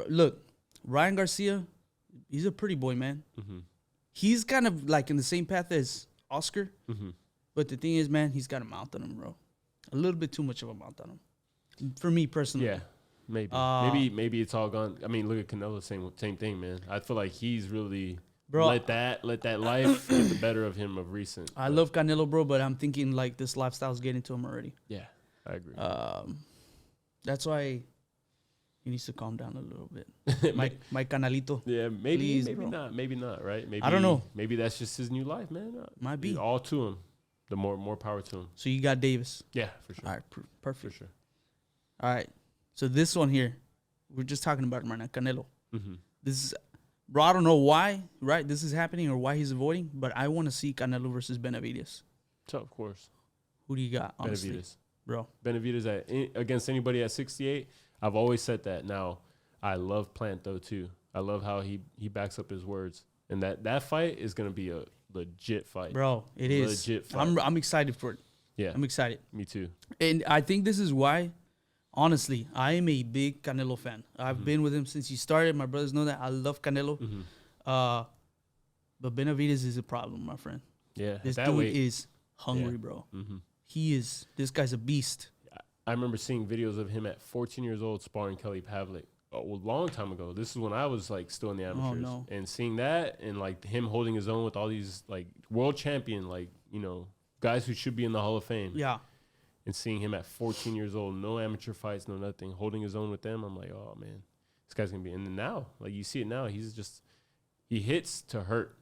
B: Look, Ryan Garcia, he's a pretty boy, man.
A: mm-hmm.
B: He's kind of like in the same path as Oscar,
A: Mm-hmm.
B: but the thing is, man, he's got a mount on him, bro. A little bit too much of a mount on him, for me personally.
A: Yeah. Maybe, maybe it's all gone. I mean, look at Canelo, same thing, man. I feel like he's really let that life get the better of him of recent.
B: I love Canelo, bro, but I'm thinking like this lifestyle's getting to him already.
A: Yeah, I agree.
B: That's why He needs to calm down a little bit. My canalito.
A: Yeah, maybe,
B: Please,
A: maybe
B: bro.
A: not, maybe not, right? Maybe
B: I don't know.
A: Maybe that's just his new life, man.
B: Might be.
A: All to him. The more power to him.
B: So you got Davis.
A: Yeah, for sure.
B: All right, perfect.
A: For sure.
B: All right. So this one here, we're just talking about him right now, Canelo.
A: Mm-hmm.
B: This is, bro, I don't know why, right? This is happening or why he's avoiding, but I want to see Canelo versus Benavidez.
A: So of course,
B: Who do you got, honestly?
A: Benavidez.
B: Bro.
A: Benavidez against anybody at 68. I've always said that. Now, I love Plant though too. I love how he backs up his words, and that fight is gonna be a legit fight.
B: Bro, it is.
A: Legit fight.
B: I'm excited for it.
A: Yeah,
B: I'm excited.
A: me too.
B: And I think this is why, honestly, I am a big Canelo fan. I've been with him since he started. My brothers know that. I love Canelo. But Benavidez is a problem, my friend.
A: Yeah,
B: This
A: that
B: dude
A: weight.
B: is hungry,
A: Yeah.
B: bro.
A: Mm-hmm.
B: This guy's a beast.
A: I remember seeing videos of him at 14 years old sparring Kelly Pavlik a long time ago. This is when I was like still in the amateurs,
B: no.
A: and seeing that and like him holding his own with all these like world champion, like, you know, guys who should be in the Hall of Fame.
B: Yeah.
A: And seeing him at 14 years old, no amateur fights, no nothing, holding his own with them, I'm like, oh man, this guy's gonna be. And then now, like you see it now, he hits to hurt.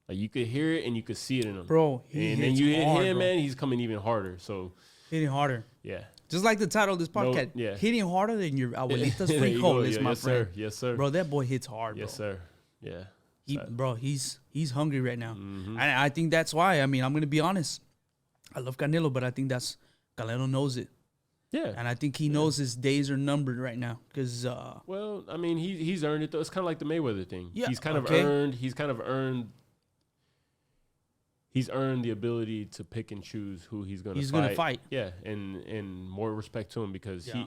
A: Like you could hear it and you could see it in him,
B: Bro,
A: and then you hit him, man, he's coming even harder. So
B: hitting harder.
A: yeah,
B: Just like the title of this podcast.
A: yeah.
B: Hitting harder than your Abuelitas
A: There you go.
B: Frijoles,
A: Yeah,
B: my
A: yes,
B: friend.
A: sir. Yes, sir.
B: Bro, that boy hits hard,
A: Yes,
B: bro.
A: sir. Yeah.
B: Bro, he's hungry right now.
A: Mm-hmm.
B: And I think that's why. I mean, I'm going to be honest. I love Canelo, but I think Canelo knows it.
A: Yeah.
B: And I think he knows his days are numbered right now. Because,
A: Well, I mean, he's earned it though. It's kind of like the Mayweather thing.
B: Yeah,
A: He's kind of earned the ability to pick and choose who he's going to fight.
B: He's gonna fight.
A: Yeah, and more respect to him because
B: Yeah.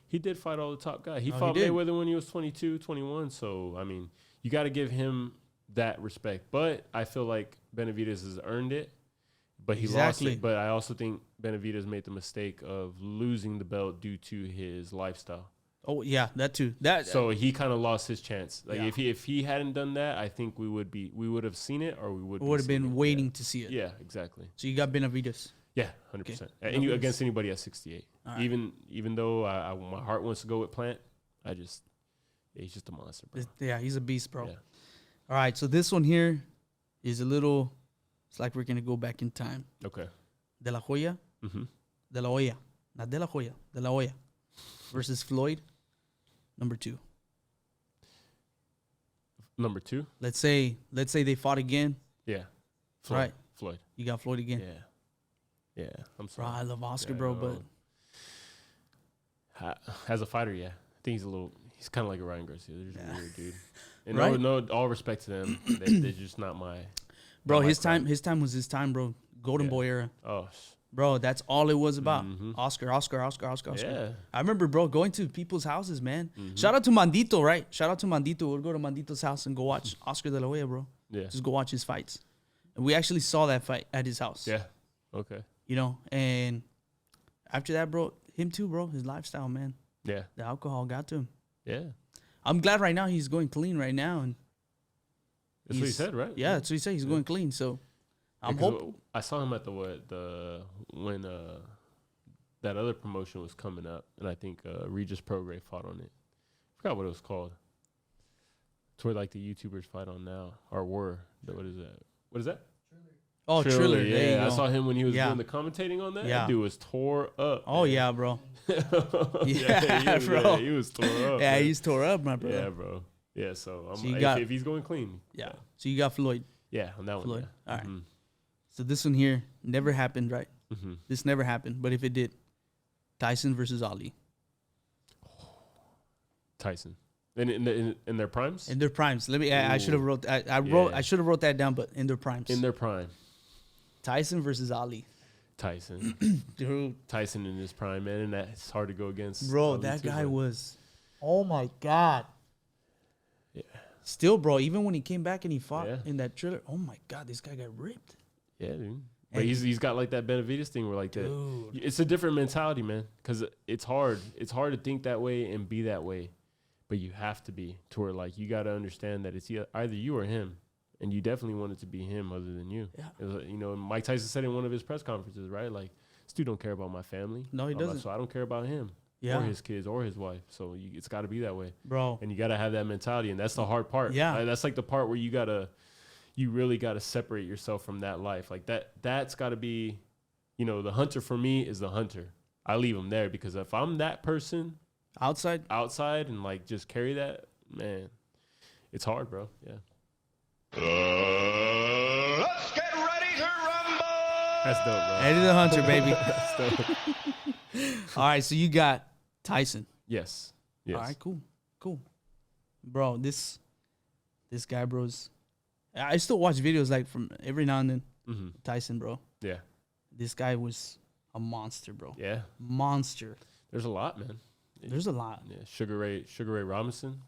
A: he did fight all the top guys. He
B: Oh,
A: fought
B: he did.
A: Mayweather when he was 22, 21. So, I mean, you got to give him that respect. But I feel like Benavidez has earned it, but he lost
B: Exactly.
A: it. But I also think Benavidez made the mistake of losing the belt due to his lifestyle.
B: oh, yeah, that too.
A: So he kind of lost his chance. Like
B: Yeah.
A: if he hadn't done that, I think we would have seen it, or we would
B: have
A: seeing
B: been
A: it.
B: waiting to see it.
A: Yeah, exactly.
B: So you got Benavidez.
A: Yeah, 100%.
B: Okay.
A: And you against anybody at 68.
B: All right.
A: Even though my heart wants to go with Plant, he's just a monster, bro.
B: Yeah, he's a beast, bro.
A: Yeah.
B: All right, so this one here is it's like we're going to go back in time.
A: Okay.
B: De La Hoya.
A: Mm-hmm.
B: De La Hoya. Not De La Hoya. De La Hoya. Versus Floyd. Number 2.
A: Number 2.
B: Let's say they fought again.
A: Yeah. Floyd.
B: Right.
A: Floyd.
B: You got Floyd again.
A: Yeah. Yeah. I'm
B: Bro,
A: sorry.
B: I love Oscar,
A: Yeah,
B: bro,
A: no.
B: but
A: As a fighter, yeah, I think he's kind of like a Ryan Garcia. They're just weird, dude. And
B: Right?
A: no, all respect to them. They're just not my.
B: bro,
A: not my
B: his
A: crowd.
B: time was his time, bro. Golden
A: Yeah.
B: Boy era.
A: Oh,
B: Bro, that's all it was about.
A: Mhm.
B: Oscar.
A: yeah.
B: I remember, bro, going to people's houses, man.
A: Mm-hmm.
B: Shout out to Mandito, right? Shout out to Mandito. We'd go to Mandito's house and go watch Oscar De La Hoya, bro.
A: Yeah.
B: Just go watch his fights. And we actually saw that fight at his house.
A: Yeah. Okay.
B: You know, and after that, bro, him too, bro. His lifestyle, man.
A: Yeah.
B: The alcohol got to him.
A: Yeah.
B: I'm glad right now he's going clean right now. And
A: That's what he
B: he's-
A: said, right?
B: Yeah, that's what he said. He's going clean. So I'm
A: 'cause
B: hoping.
A: I saw him at when that other promotion was coming up, and I think Regis Prograis fought on it. Forgot what it was called. It's where like the YouTubers fight on now, or were. What is that? What is that?
B: Oh, Triller.
A: Yeah,
B: There you
A: I
B: go.
A: saw him when he was
B: Yeah.
A: doing the commentating on that.
B: Yeah.
A: That dude was tore up.
B: Oh,
A: man.
B: yeah, bro.
A: yeah,
B: bro.
A: He was tore up.
B: Yeah,
A: man.
B: he's tore up, my brother.
A: Yeah, bro. Yeah, so,
B: So you got-
A: if he's going clean.
B: Yeah. So you got Floyd.
A: Yeah, on that one.
B: Floyd.
A: Yeah.
B: All right.
A: Mhm.
B: So this one here never happened, right?
A: Mhm.
B: This never happened. But if it did, Tyson versus Ali.
A: Tyson. In their primes?
B: In their primes. I should have wrote. I
A: Yeah.
B: should have wrote that down. But in their primes.
A: In their prime.
B: Tyson versus Ali.
A: Tyson.
B: Dude,
A: Tyson in his prime, man, and that's hard to go against.
B: bro,
A: Ali
B: that
A: too,
B: guy
A: man.
B: was. Oh my god.
A: Yeah.
B: Still, bro. Even when he came back and he fought
A: Yeah.
B: in that Triller. Oh my god, this guy got ripped.
A: Yeah, dude. But
B: And-
A: he's got like that Benavidez thing where like that.
B: Dude.
A: It's a different mentality, man. Because it's hard. It's hard to think that way and be that way, but you have to be to where like you got to understand that it's either you or him, and you definitely want it to be him other than you.
B: Yeah.
A: It was, Mike Tyson said in one of his press conferences, right? Like, this dude don't care about my family.
B: No, he doesn't.
A: So I don't care about him. or his kids or his wife. So it's got to be that way,
B: bro.
A: And you got to have that mentality, and that's the hard part.
B: Yeah,
A: that's like the part where you really got to separate yourself from that life. Like that's got to be, the hunter for me is the hunter. I leave him there because if I'm that person
B: outside
A: and like just carry that, man, it's hard, bro. Yeah.
D: Let's get ready to rumble.
A: That's dope, bro.
B: Eddie the Hunter, baby.
A: That's dope.
B: All right, so you got Tyson.
A: Yes.
B: All right, cool. Bro, this guy, bros. I still watch videos like from every now and then.
A: Mm-hmm.
B: Tyson, bro.
A: Yeah.
B: This guy was a monster, bro.
A: Yeah.
B: Monster.
A: There's a lot, man.
B: There's a lot.
A: Yeah. Sugar Ray Robinson.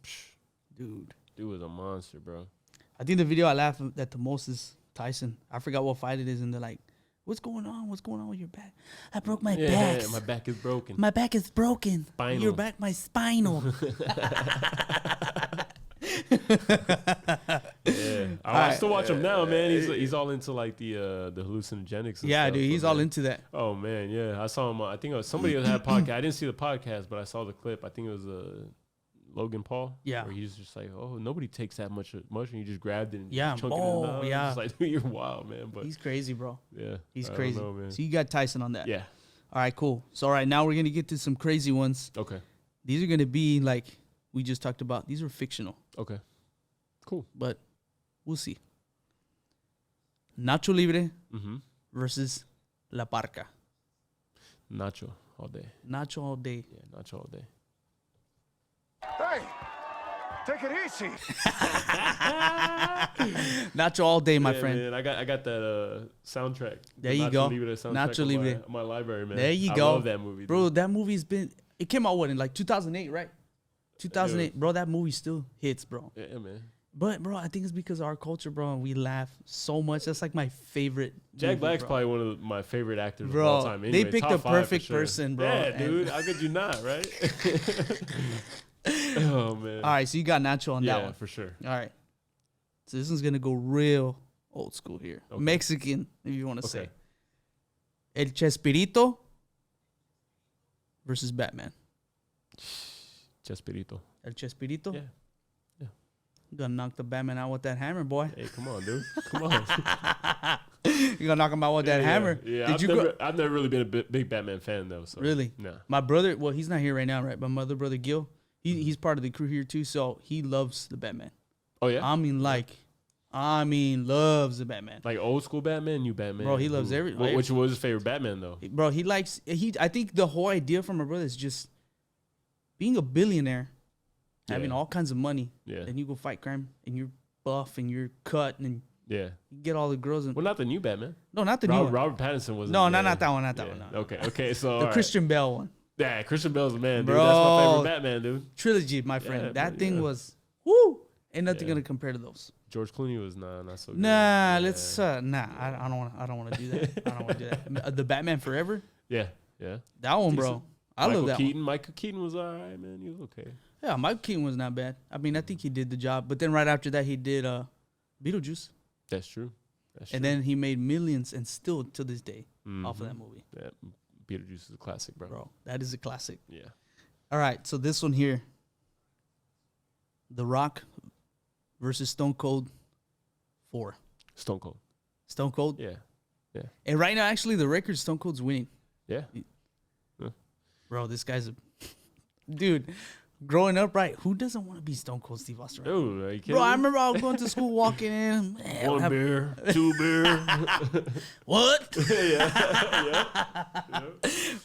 B: Dude
A: was a monster, bro.
B: I think the video I laugh at the most is Tyson. I forgot what fight it is, and they're like, "What's going on? What's going on with your back? I broke my back.
A: Yeah, my back is broken.
B: My back is broken.
A: Spinal.
B: Your back, my spinal."
A: Yeah, I still watch him now, man. He's all into like the hallucinogenics. And
B: yeah,
A: stuff,
B: dude, he's all into that.
A: Oh man, yeah. I saw him. I think it was somebody that had a podcast. I didn't see the podcast, but I saw the clip. I think it was Logan Paul.
B: Yeah,
A: where he's just like, oh, nobody takes that much mushroom. You just grabbed it and
B: chunked
A: it in the mouth.
B: Yeah,
A: it's like, dude, you're wild, man. But
B: he's crazy, bro.
A: Yeah,
B: he's crazy.
A: Know, man.
B: So you got Tyson on that.
A: Yeah.
B: All right, cool. So all right, now we're gonna get to some crazy ones.
A: Okay.
B: These are gonna be like we just talked about. These are fictional.
A: Okay. Cool.
B: But we'll see. Nacho Libre versus La Parca.
A: Nacho all day.
B: Nacho all day.
A: Yeah, Nacho all day.
D: Hey, take it easy.
B: Nacho all day, my friend.
A: Man, I got that soundtrack.
B: There you go.
A: Nacho Libre. My library, man.
B: There you go.
A: I love that movie,
B: bro.
A: Dude.
B: That movie's been. It came out in like 2008, right? 2008, bro. That movie still hits, bro.
A: Yeah, man.
B: But bro, I think it's because of our culture, bro. We laugh so much. That's like my favorite.
A: Jack
B: movie,
A: Black's
B: bro.
A: probably one of my favorite actors
B: bro,
A: of all time. Anyway,
B: they picked the perfect person, bro.
A: Yeah, dude. How could you not, right? Oh man.
B: All right, so you got Nacho on that one.
A: Yeah, for sure.
B: All right. So this one's gonna go real old school here.
A: Okay.
B: Mexican, if you want to say. El Chespirito versus Batman.
A: Chespirito.
B: El Chespirito?
A: Yeah.
B: You gonna knock the Batman out with that hammer, boy.
A: Hey, come on, dude. Come on.
B: You gonna knock him out with that hammer?
A: Yeah. I've never really been a big Batman fan though. So.
B: Really?
A: No.
B: My brother, well, he's not here right now, right? But my other brother Gil, he's part of the crew here too, so he loves the Batman.
A: Oh yeah.
B: Loves the Batman.
A: Like old school Batman, new Batman.
B: Bro, he loves
A: Which was his favorite Batman though?
B: Bro, I think the whole idea from my brother is just being a billionaire, having all kinds of money.
A: Yeah.
B: Then you go fight crime and you're buff and you're cut and
A: you
B: get all the girls.
A: Well, not the new Batman.
B: No, not the new one.
A: Robert Pattinson was.
B: No, not that one. Not that one. No.
A: Okay. So
B: the Christian Bale one.
A: Yeah, Christian Bale's the man, dude.
B: Bro,
A: that's my favorite Batman, dude.
B: Trilogy, my friend.
A: Yeah,
B: that thing was woo. Ain't nothing gonna compare to those.
A: George Clooney was not so good.
B: Nah, let's I don't want to do that. I don't want to do that. The Batman Forever.
A: Yeah.
B: That one, bro. I love that one.
A: Michael Keaton was all right, man. He was okay.
B: Yeah, Michael Keaton was not bad. I mean, I think he did the job. But then right after that, he did Beetlejuice.
A: That's true.
B: And then he made millions, and still to this day, off of that movie.
A: Yeah, Beetlejuice is a classic, bro.
B: Bro, that is a classic.
A: Yeah.
B: All right, so this one here, The Rock versus Stone Cold 4.
A: Stone Cold.
B: Stone Cold?
A: Yeah.
B: And right now, actually, the record, Stone Cold's winning.
A: Yeah.
B: Bro, this guy's a... Dude, growing up, right, who doesn't want to be Stone Cold Steve Austin? Right?
A: Dude, are you kidding
B: Bro,
A: me?
B: I remember I was going to school walking in. Man,
A: One beer, 2 beer.
B: What?
A: Yeah.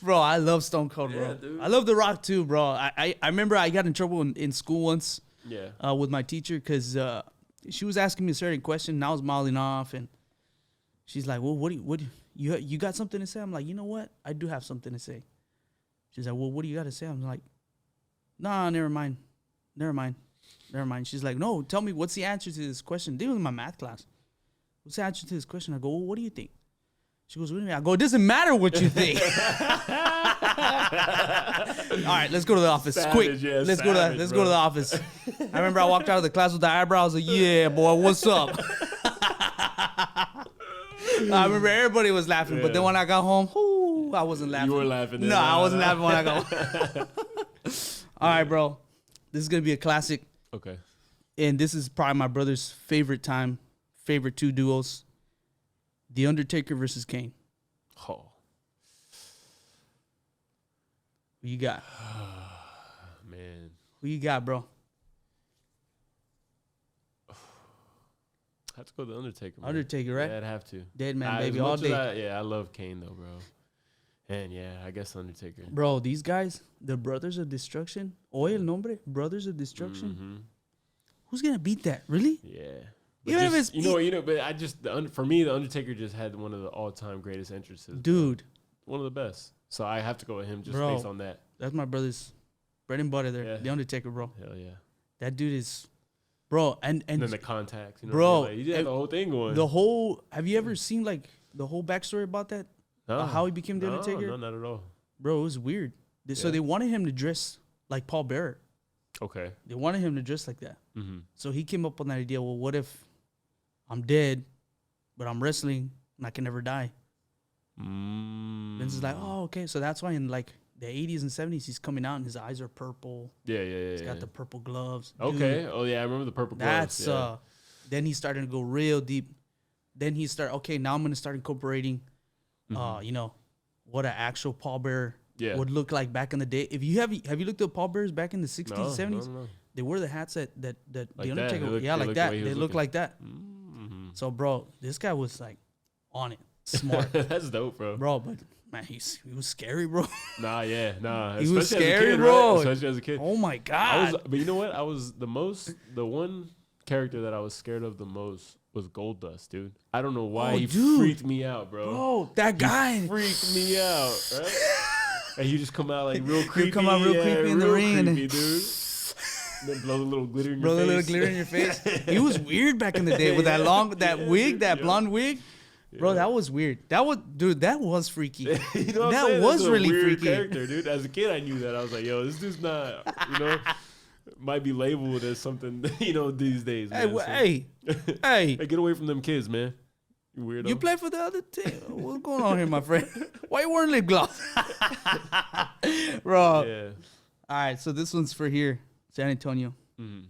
B: Bro, I love Stone Cold, bro.
A: Yeah, dude.
B: I love The Rock, too, bro. I remember I got in trouble in school once with my teacher because she was asking me a certain question, and I was mouthing off, and she's like, well, what do you got something to say? I'm like, you know what? I do have something to say. She's like, well, what do you got to say? I'm like, nah, never mind. She's like, no, tell me, what's the answer to this question? This was my math class. What's the answer to this question? I go, well, what do you think? She goes, what do you mean? I go, it doesn't matter what you think. All right, let's go to the office. Quick. Let's go to the office. I remember I walked out of the class with the eyebrows like, yeah, boy, what's up? I remember everybody was laughing, but then when I got home, Ooh, I wasn't laughing.
A: You were laughing.
B: No, I wasn't laughing when I go. All right, bro. This is gonna be a classic,
A: Okay.
B: and this is probably my brother's favorite two duos: The Undertaker versus Kane.
A: Oh.
B: Who you got?
A: Man.
B: Who you got, bro?
A: I have to go with The Undertaker, man.
B: Undertaker, right?
A: Yeah, I'd have to.
B: Dead man,
A: As
B: baby, all
A: much as
B: day.
A: I love Kane, though, bro. And, yeah, I guess Undertaker.
B: Bro, these guys, the Brothers of Destruction. Oye el nombre? Brothers of Destruction.
A: Mm-hmm.
B: Who's gonna beat that? Really?
A: Yeah. But
B: Even if
A: just,
B: it's
A: but I just, for me, The Undertaker just had one of the all-time greatest entrances.
B: dude.
A: One of the best. So I have to go with him just
B: Bro.
A: based on that.
B: That's my brother's bread and butter there.
A: Yeah.
B: The Undertaker, bro.
A: Hell yeah.
B: That dude is, bro. And
A: And then the contacts,
B: bro,
A: like, you had the whole thing going.
B: the whole. Have you ever seen like the whole backstory about that?
A: No.
B: How he became the
A: No,
B: Undertaker?
A: No, not at all.
B: Bro, it was weird. So
A: Yeah.
B: they wanted him to dress like Paul Bearer.
A: Okay.
B: They wanted him to dress like that.
A: Mm-hmm.
B: So he came up with that idea. Well, what if I'm dead, but I'm wrestling and I can never die? Vince is like, oh, okay. So that's why in like the 80s and 70s, he's coming out and his eyes are purple.
A: Yeah, yeah, yeah.
B: He's got the purple gloves.
A: Okay.
B: Dude,
A: Oh, yeah, I remember the purple gloves.
B: that's
A: yeah.
B: then he started to go real deep. Then he started, okay, now I'm going to start incorporating, what an actual pallbearer
A: Yeah.
B: would look like back in the day. If you have you looked at pallbearers back in the 60s,
A: No,
B: 70s?
A: no.
B: They wore the hats that
A: Like
B: the
A: that.
B: Undertaker,
A: They look-
B: yeah,
A: they
B: like
A: look the
B: that.
A: way he
B: They
A: was
B: look
A: looking.
B: like that.
A: Mm-hmm.
B: So, bro, this guy was like on it, smart,
A: That's dope, bro.
B: bro. But man, he was scary, bro.
A: Nah, yeah, nah.
B: He was
A: Especially as a
B: scary,
A: kid,
B: bro.
A: Right? Especially as a kid.
B: Oh my god,
A: But you know what? I was the one character that I was scared of the most was Goldust, dude. I don't know why
B: Oh,
A: he
B: dude.
A: freaked me out, bro.
B: bro, that guy.
A: Freaked me out, right? And you just come out like real creepy.
B: come out real creepy in the
A: real
B: ring and
A: creepy, dude. Then blow a little glitter in
B: Bro,
A: your
B: the
A: face.
B: little glitter in your face. He was weird back in the day with that long, wig, that blonde wig. Bro, that was weird. That was freaky.
A: You know what I'm
B: That
A: saying?
B: was
A: That's a
B: really
A: weird
B: freaky.
A: character, dude. As a kid, I knew that. I was like, yo, this dude's not, might be labeled as something, these days,
B: Hey,
A: man. So-
B: hey,
A: Hey, get away from them kids, man. You weirdo.
B: you play for the other team. What's going on here, my friend? Why you wearing lip gloss? Bro.
A: Yeah.
B: All right, so this one's for here, San Antonio.
A: Mm-hmm.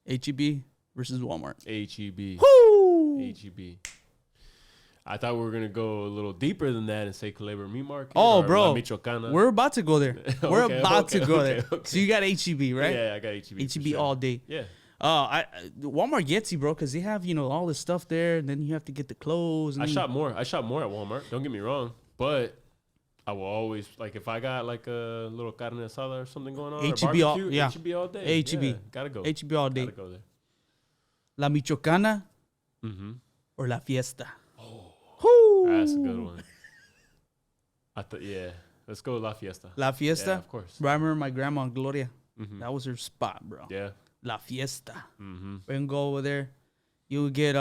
B: HEB versus Walmart.
A: HEB.
B: Woo!
A: HEB. I thought we were going to go a little deeper than that and say Culebra Meat Market.
B: Oh,
A: or
B: bro.
A: La Michoacana.
B: We're about to go there. We're
A: Okay,
B: about to
A: okay,
B: go
A: okay,
B: there.
A: okay.
B: So you got HEB, right?
A: Yeah, I got HEB. for
B: HEB
A: sure.
B: all day.
A: Yeah.
B: Walmart gets you, bro, because they have all this stuff there, and then you have to get the clothes. And
A: I
B: then-
A: shop more at Walmart. Don't get me wrong. But I will always, like, if I got, like, a little carne asada or something going on, or
B: HEB all-
A: barbecue,
B: yeah.
A: HEB all day.
B: HEB.
A: Yeah, gotta go.
B: HEB all day.
A: Gotta go there.
B: La Michoacana
A: Mm-hmm.
B: or La Fiesta.
A: That's a good one. Yeah. Let's go La Fiesta.
B: La Fiesta.
A: Yeah, of course.
B: Bro, I remember my grandma Gloria.
A: Mhm.
B: That was her spot, bro.
A: Yeah.
B: La Fiesta.
A: Mm-hmm.
B: We can go over there. You would get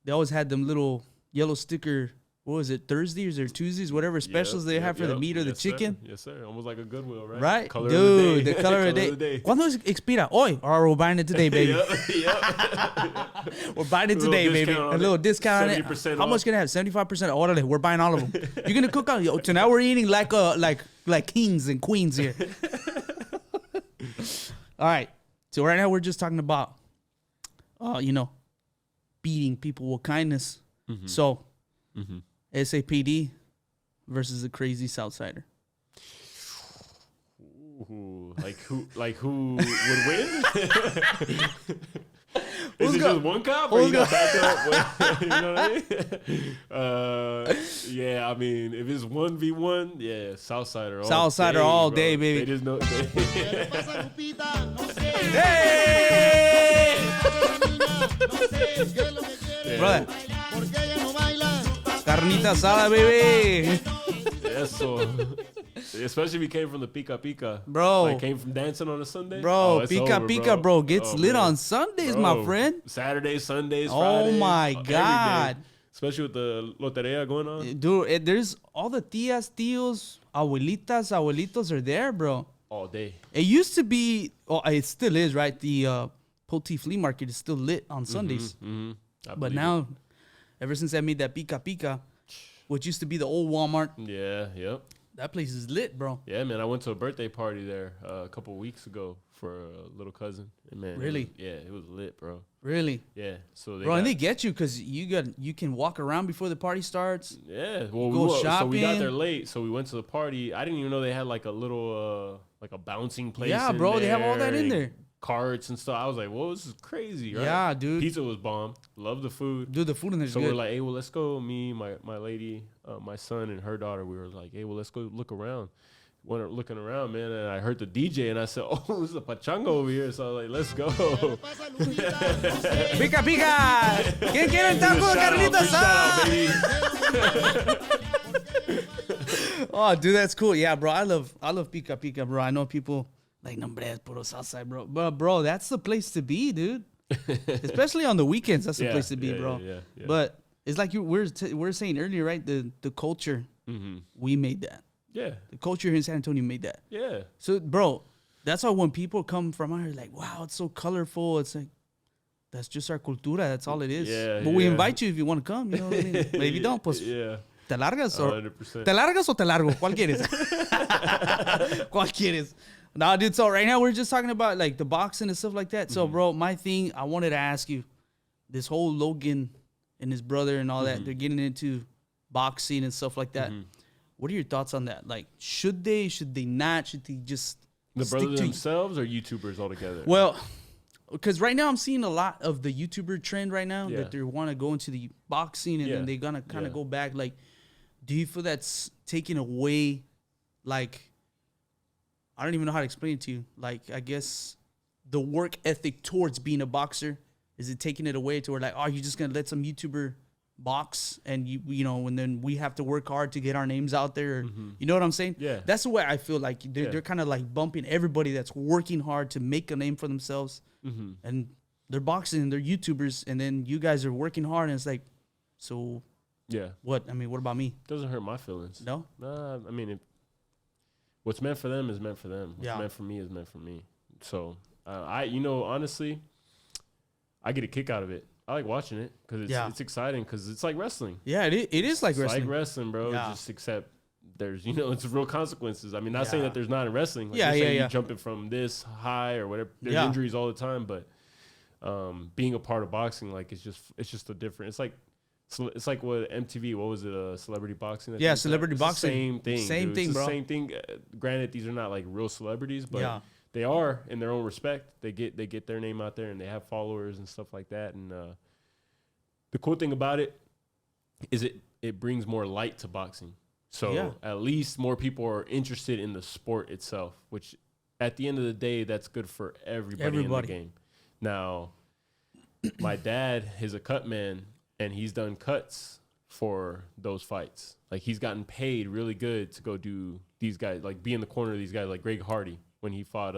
B: they always had them little yellow sticker. What was it? Thursdays or Tuesdays, whatever specials they have for the meat or the
A: Yes, sir.
B: chicken.
A: Yes, sir. Almost like a Goodwill, right?
B: Right?
A: Color
B: Dude,
A: of the,
B: the color of the day. ¿Cuándo expira? Hoy. Or we're buying it today, baby.
A: Yep.
B: We're buying it
A: Little
B: today, baby.
A: discount on
B: A little
A: it.
B: discount on it.
A: 70%
B: How much
A: off.
B: can I have? 75%. Orale. We're buying all of them. You're gonna cook out. Yo, tonight we're eating like kings and queens here. All right. So right now we're just talking about, beating people with kindness. So, SAPD versus the crazy Southsider.
A: Ooh, like who would win? Is
B: Who's
A: it
B: go-
A: just one cop or
B: who's
A: you got backup? You know what I mean? Yeah, I mean, if it's 1v1, yeah, Southsider all
B: Southsider
A: day,
B: all
A: bro.
B: day, baby.
A: They just know.
B: Hey! Brother. Carnita asada, baby.
A: Eso. Especially if he came from the Pika Pika.
B: Bro.
A: Like came from dancing on a Sunday.
B: Bro,
A: it's
B: Pika
A: over,
B: Pika, bro, gets
A: Oh,
B: lit
A: man.
B: on Sundays,
A: Bro,
B: my friend.
A: Saturdays, Sundays,
B: Oh,
A: Fridays.
B: my
A: every day.
B: God.
A: Especially with the loteria going on.
B: Dude, there's all the tias, tios, abuelitas, abuelitos are there, bro.
A: All day.
B: It used to be, it still is, right? The Poti Flea Market is still lit on Sundays.
A: Mm-hmm.
B: But now, ever since I made that Pika Pika, which used to be the old Walmart.
A: Yeah, yep.
B: That place is lit, bro.
A: Yeah, man. I went to a birthday party there a couple of weeks ago for a little cousin. And man,
B: Really?
A: It was lit, bro.
B: Really?
A: Yeah. So
B: Bro, and they get you because you can walk around before the party starts.
A: Yeah. Well,
B: go
A: so we got
B: shopping.
A: there late, so we went to the party. I didn't even know they had like a little like a bouncing place.
B: Yeah,
A: in
B: bro, they have all that in
A: and
B: there.
A: Carts and stuff. I was like, whoa, this is crazy, right?
B: Yeah, dude.
A: Pizza was bomb. Love the food.
B: Dude, the food in there's
A: So
B: good.
A: we're like, hey, well, let's go. Me, my lady, my son, and her daughter. We were like, hey, well, let's go look around. Went looking around, man, and I heard the DJ, and I said, oh, there's a pachanga over here. So I was like, let's go.
B: Pica, pica. ¿Quién quiere el taco de carnitas? Oh, dude, that's cool. Yeah, bro, I love pica pica, bro. I know people like, no, es puro salsa, bro. But, bro, that's the place to be, dude. Especially on the weekends, that's the place to be, bro.
A: Yeah.
B: But it's like we're saying earlier, right? The culture, we made that.
A: Yeah.
B: The culture here in San Antonio made that.
A: Yeah.
B: So, bro, that's why when people come from out here, like, wow, it's so colorful. It's like, that's just our cultura. That's all it is.
A: Yeah,
B: but we
A: yeah.
B: invite you if you want to come. You know what I mean? But if you don't, pues,
A: Yeah.
B: ¿te largas o
A: 100%.
B: te largas o te largo? ¿Cuál quieres? ¿Cuál quieres? Nah, dude. So right now we're just talking about like the boxing and stuff like that. So, bro, my thing, I wanted to ask you, this whole Logan and his brother and all that, they're getting into boxing and stuff like that. What are your thoughts on that? Like, should they not? Should they just
A: The
B: stick
A: brothers
B: to
A: themselves or YouTubers altogether?
B: Well, because right now I'm seeing a lot of the YouTuber trend right now
A: Yeah.
B: that they want to go into the boxing and
A: Yeah.
B: then they're gonna kind of
A: Yeah.
B: go back. Like, do you feel that's taking away, like, I don't even know how to explain it to you. Like, I guess the work ethic towards being a boxer, is it taking it away to where like, oh, you're just gonna let some YouTuber box and you know, and then we have to work hard to get our names out there. You know what I'm saying?
A: Yeah.
B: That's the way I feel like they're kind of like bumping everybody that's working hard to make a name for themselves. And they're boxing and they're YouTubers, and then you guys are working hard, and it's like, so
A: Yeah.
B: what? I mean, what about me?
A: Doesn't hurt my feelings.
B: No?
A: Nah, I mean, what's meant for them is meant for them. What's
B: Yeah.
A: meant for me is meant for me. So, honestly, I get a kick out of it. I like watching it because it's exciting because it's like wrestling.
B: Yeah, it is like
A: It's
B: wrestling.
A: like wrestling, bro.
B: Yeah.
A: Just except there's, it's real consequences. I mean, not saying that there's not in wrestling. Like
B: Yeah,
A: you're saying
B: yeah.
A: you're jumping from this high or whatever. There's injuries all the time, but being a part of boxing, like it's just a different. It's like what MTV. What was it? Celebrity boxing.
B: Yeah, celebrity
A: It's the
B: boxing.
A: Same thing.
B: Same
A: dude.
B: thing,
A: it's the
B: bro.
A: Same thing. Granted, these are not like real celebrities, but
B: Yeah.
A: they are in their own respect. They get their name out there and they have followers and stuff like that. And the cool thing about it is it brings more light to boxing. So at least more people are interested in the sport itself, which at the end of the day, that's good for everybody. In the game. Now, my dad is a cut man, and he's done cuts for those fights. Like, he's gotten paid really good to go do these guys, like be in the corner of these guys, like Greg Hardy when he fought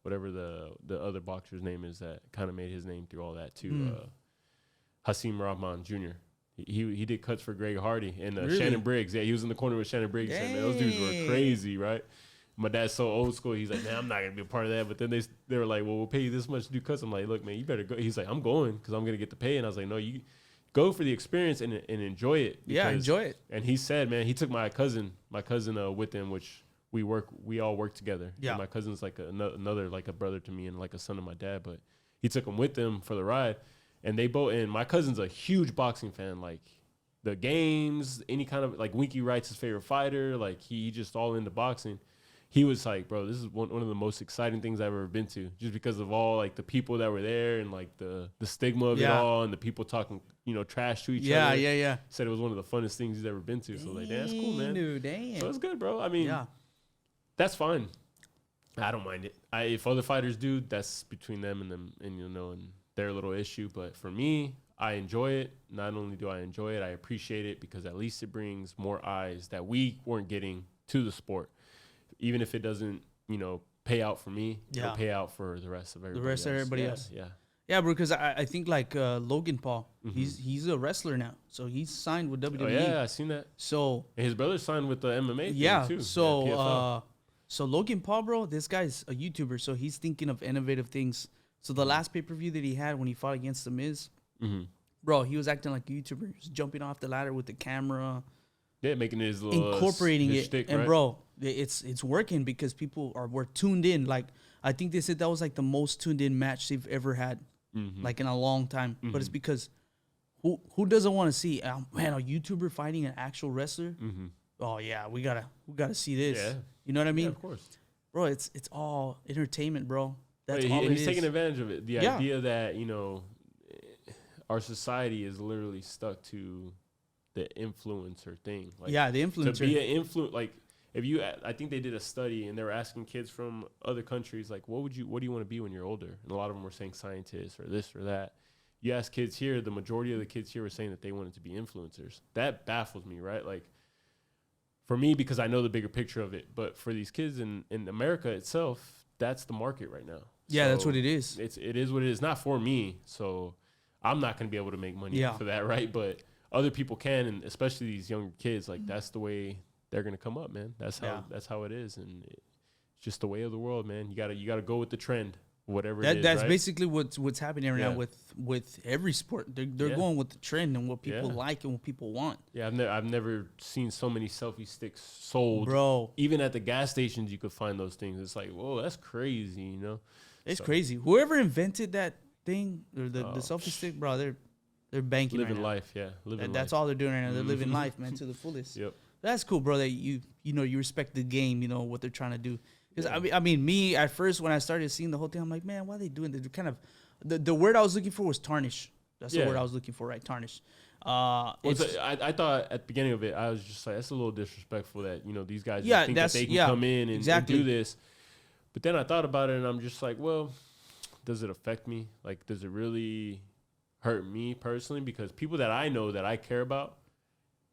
A: whatever the other boxer's name is that kind of made his name through all that too. Hasim Rahman Jr. He did cuts for Greg Hardy and
B: Really?
A: Shannon Briggs. Yeah, he was in the corner with Shannon Briggs. And man, those dudes were crazy, right? My dad's so old school. He's like, man, I'm not gonna be a part of that. But then they were like, well, we'll pay you this much to do cuts. I'm like, look, man, you better go. He's like, I'm going because I'm gonna get the pay. And I was like, no, you go for the experience and enjoy it.
B: Yeah, enjoy it.
A: And he said, man, he took my cousin with him, which we all work together.
B: Yeah,
A: and my cousin's like another like a brother to me and like a son of my dad. But he took him with him for the ride. And they both, and my cousin's a huge boxing fan. Like the games, any kind of, like Winky Wright's his favorite fighter. Like he just all into boxing. He was like, bro, this is one of the most exciting things I've ever been to, just because of all like the people that were there and like the stigma of it all and the people talking, trash to each other.
B: Yeah.
A: Said it was one of the funnest things he's ever been to. So like, that's cool, man.
B: Dude, damn.
A: So it's good, bro. I mean, that's fine. I don't mind it. If other fighters do, that's between them and and their little issue. But for me, I enjoy it. Not only do I enjoy it, I appreciate it because at least it brings more eyes that we weren't getting to the sport. Even if it doesn't, pay out for me, it'll pay out for the rest of everybody else.
B: Yeah, bro, because I think like Logan Paul, he's a wrestler now. So he's signed with WWE.
A: Oh, yeah, I seen that.
B: So
A: and his brother signed with the MMA thing too.
B: So
A: PFL.
B: so Logan Paul, bro, this guy's a YouTuber, so he's thinking of innovative things. So the last pay-per-view that he had when he fought against The Miz, Bro, he was acting like a YouTuber. He was jumping off the ladder with the camera.
A: Yeah, making his little
B: incorporating
A: his
B: it.
A: shtick,
B: And
A: right?
B: bro, it's working because people were tuned in. Like, I think they said that was like the most tuned in match they've ever had, like in a long time. But it's because who doesn't want to see a YouTuber fighting an actual wrestler? Oh yeah, we gotta see this.
A: Yeah.
B: You know what I mean?
A: Yeah, of course.
B: Bro, it's all entertainment, bro. That's
A: Right,
B: all
A: and
B: it
A: he's
B: is.
A: taking advantage of it. The
B: Yeah.
A: idea that, our society is literally stuck to the influencer thing. Like,
B: Yeah, the
A: to
B: influencer.
A: be an influencer, like I think they did a study and they were asking kids from other countries, like, what do you want to be when you're older? And a lot of them were saying scientists or this or that. You ask kids here, the majority of the kids here were saying that they wanted to be influencers. That baffles me, right? Like, for me, because I know the bigger picture of it, but for these kids in America itself, that's the market right now.
B: Yeah, that's
A: So
B: what it is.
A: It is what it is. Not for me, so I'm not going to be able to make money
B: Yeah.
A: for that, right? But other people can, and especially these younger kids. Like, that's the way they're going to come up, man. That's how it is, and it's just the way of the world, man. You gotta go with the trend, whatever it is.
B: That's
A: right?
B: basically what's happening right now
A: Yeah.
B: with every sport. They're
A: Yeah.
B: going with the trend and what people
A: Yeah.
B: like and what people want.
A: Yeah, I've never seen so many selfie sticks sold,
B: Bro,
A: Even at the gas stations, you could find those things. It's like, whoa, that's crazy, you know?
B: it's
A: So-
B: crazy. Whoever invented that thing or the selfie stick, bro, they're banking
A: Living
B: right now.
A: life, yeah, living
B: That's
A: life.
B: all they're doing right now. They're living life, man, to the fullest.
A: Yep.
B: That's cool, bro. That you respect the game. You know what they're trying to do. Because I mean, me at first when I started seeing the whole thing, I'm like, man, why are they doing this? They're kind of the word I was looking for was tarnish. That's the
A: Yeah.
B: word I was looking for, right? Tarnish.
A: Well,
B: It's,
A: I thought at the beginning of it, I was just like, that's a little disrespectful that, these guys just
B: Yeah,
A: think that
B: that's-
A: they can
B: yeah,
A: come in and
B: exactly.
A: do this. But then I thought about it and I'm just like, well, does it affect me? Like, does it really hurt me personally? Because people that I know that I care about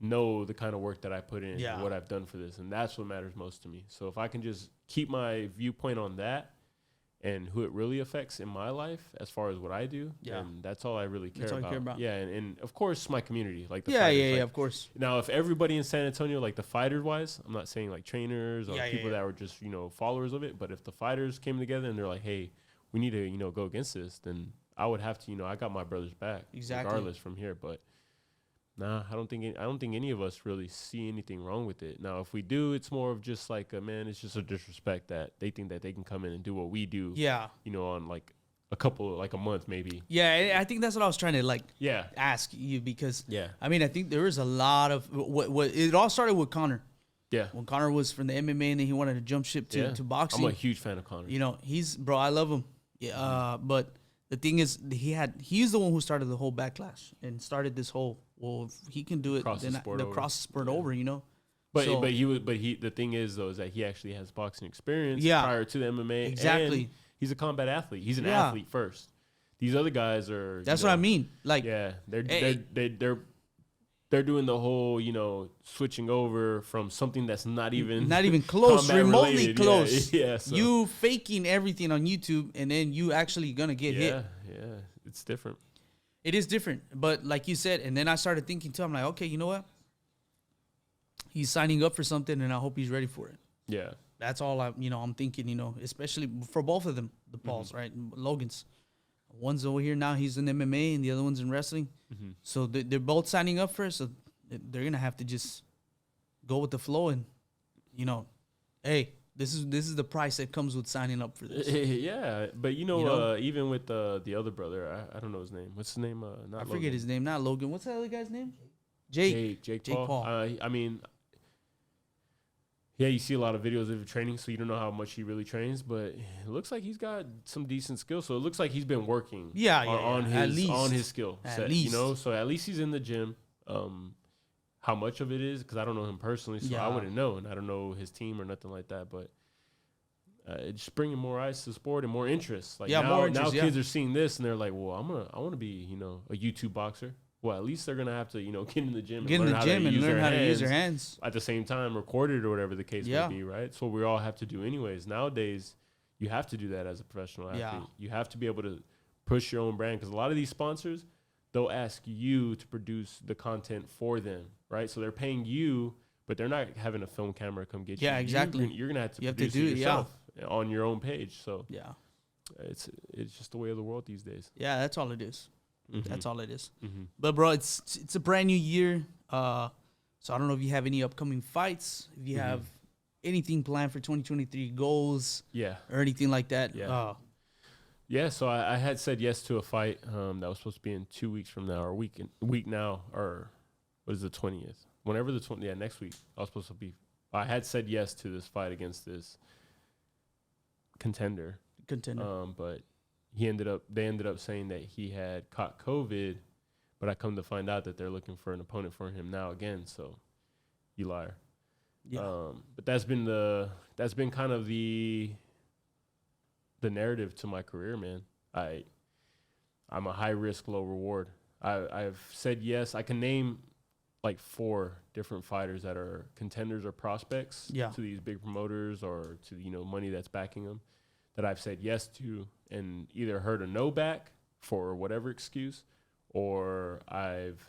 A: know the kind of work that I put in
B: Yeah.
A: and what I've done for this. And that's what matters most to me. So if I can just keep my viewpoint on that and who it really affects in my life as far as what I do,
B: Yeah.
A: then that's all I really care
B: That's all you
A: about.
B: care about.
A: Yeah, and of course my community, like the
B: yeah,
A: fighters,
B: yeah,
A: like,
B: of course.
A: now, if everybody in San Antonio, like the fighters wise, I'm not saying like trainers or
B: Yeah,
A: people
B: yeah.
A: that were just, followers of it, but if the fighters came together and they're like, hey, we need to, go against this, then I would have to, I got my brother's back
B: Exactly.
A: regardless from here. But nah, I don't think any of us really see anything wrong with it. Now, if we do, it's more of just like, man, it's just a disrespect that they think that they can come in and do what we do,
B: Yeah,
A: on like a month maybe.
B: yeah. I think that's what I was trying to
A: Yeah.
B: ask you because
A: Yeah.
B: I mean I think there was a lot of what it all started with Connor.
A: Yeah.
B: When Connor was from the MMA and then he wanted to jump ship to boxing.
A: I'm a huge fan of Connor.
B: He's bro. I love him. Yeah, but the thing is, he's the one who started the whole backlash and started this whole. Well, if he can do it,
A: Cross the
B: then
A: sport over.
B: cross the sport over.
A: But
B: So-
A: the thing is though is that he actually has boxing experience
B: Yeah.
A: prior to the MMA.
B: Exactly.
A: And he's a combat athlete. He's an
B: Yeah.
A: athlete first. These other guys are.
B: That's what I mean. Like,
A: Yeah,
B: Hey.
A: they're doing the whole switching over from something that's not even
B: close,
A: combat
B: remotely
A: related.
B: close.
A: Yeah, so,
B: You faking everything on YouTube and then you actually gonna get hit.
A: yeah, it's different.
B: It is different, but like you said, and then I started thinking too. I'm like, okay, you know what? He's signing up for something, and I hope he's ready for it.
A: Yeah,
B: That's all I'm thinking, especially for both of them, the
A: Mm-hmm.
B: Pauls, right? Logan's. One's over here now, he's in MMA, and the other one's in wrestling.
A: Mm-hmm.
B: So they're both signing up for it, so they're going to have to just go with the flow and, hey, this is the price that comes with signing up for this.
A: yeah. But
B: know?
A: even with the other brother, I don't know his name. What's his name? Not
B: I
A: Logan.
B: forget his name, not Logan. What's that other guy's name? Jake
A: Jake
B: Paul.
A: Paul. I mean, yeah, you see a lot of videos of him training, so you don't know how much he really trains, but it looks like he's got some decent skills. So it looks like he's been working on
B: At
A: his
B: least.
A: on his skill
B: At
A: set,
B: least.
A: So at least he's in the gym. How much of it is, because I don't know him personally, so
B: Yeah.
A: I wouldn't know, and I don't know his team or nothing like that, but it's bringing more eyes to the sport and more interest. Like
B: more interest,
A: now kids are seeing this and they're like, well, I want to be, a YouTube boxer. Well, at least they're gonna have to, get in the gym,
B: Get in the gym and learn how to use their hands.
A: at the same time, record it or whatever the case
B: Yeah.
A: may be, right? So we all have to do anyways. Nowadays, you have to do that as a professional athlete.
B: Yeah.
A: You have to be able to push your own brand, because a lot of these sponsors, they'll ask you to produce the content for them, right? So they're paying you, but they're not having a film camera come get you.
B: Yeah, exactly.
A: You're gonna have to
B: You have to
A: produce
B: do
A: it
B: it,
A: yourself on your own page. So
B: Yeah.
A: it's just the way of the world these days.
B: Yeah, that's all it is. That's all it is. But bro, it's a brand new year. So I don't know if you have any upcoming fights, if you have anything planned for 2023 goals, or anything like that.
A: Yeah, so I had said yes to a fight that was supposed to be in 2 weeks from now, or a week now, or what is the 20th? Whenever the 20th, next week. I had said yes to this fight against this contender. But they ended up saying that he had caught COVID, but I come to find out that they're looking for an opponent for him now again. So, you liar. Yeah. But that's been kind of the narrative to my career, man. I'm a high risk, low reward. I've said yes. I can name like 4 different fighters that are contenders or prospects to these big promoters or to, money that's backing them, that I've said yes to and either heard a no back for whatever excuse, or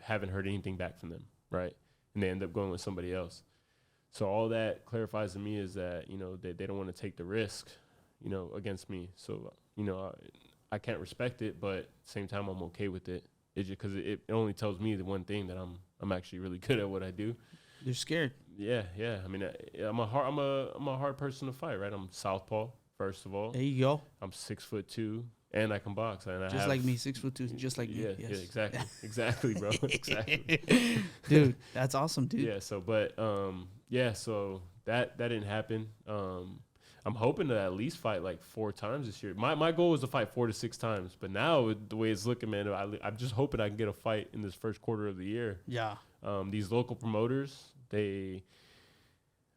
A: haven't heard anything back from them, right? And they end up going with somebody else. So all that clarifies to me is that, they don't want to take the risk, against me. So, I can't respect it, but at the same time, I'm okay with it. It's just because it only tells me the one thing, that I'm actually really good at what I do.
B: You're scared.
A: Yeah. I mean, I'm a hard person to fight, right? I'm southpaw, first of all.
B: There you go.
A: I'm 6'2", and I can box. And
B: just like me, 6'2", just like you.
A: Yeah, exactly, bro. Exactly.
B: Dude, that's awesome, dude.
A: Yeah. So, but so that didn't happen. I'm hoping to at least fight like 4 times this year. My goal was to fight 4 to 6 times, but now the way it's looking, man, I'm just hoping I can get a fight in this first quarter of the year.
B: Yeah.
A: These local promoters, I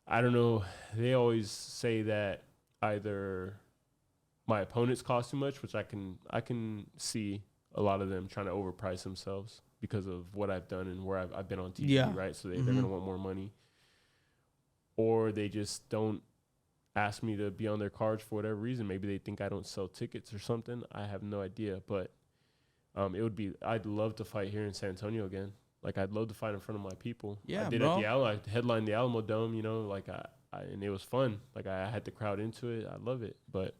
A: don't know, they always say that either my opponents cost too much, which I can see a lot of them trying to overprice themselves because of what I've done and where I've been on TV, right? So they're going to want more money. Or they just don't ask me to be on their cards for whatever reason. Maybe they think I don't sell tickets or something. I have no idea. But I'd love to fight here in San Antonio again. Like, I'd love to fight in front of my people.
B: Yeah,
A: I did
B: bro.
A: at the Alamo. I headlined the Alamo Dome, like and it was fun. Like, I had the crowd into it. I love it. But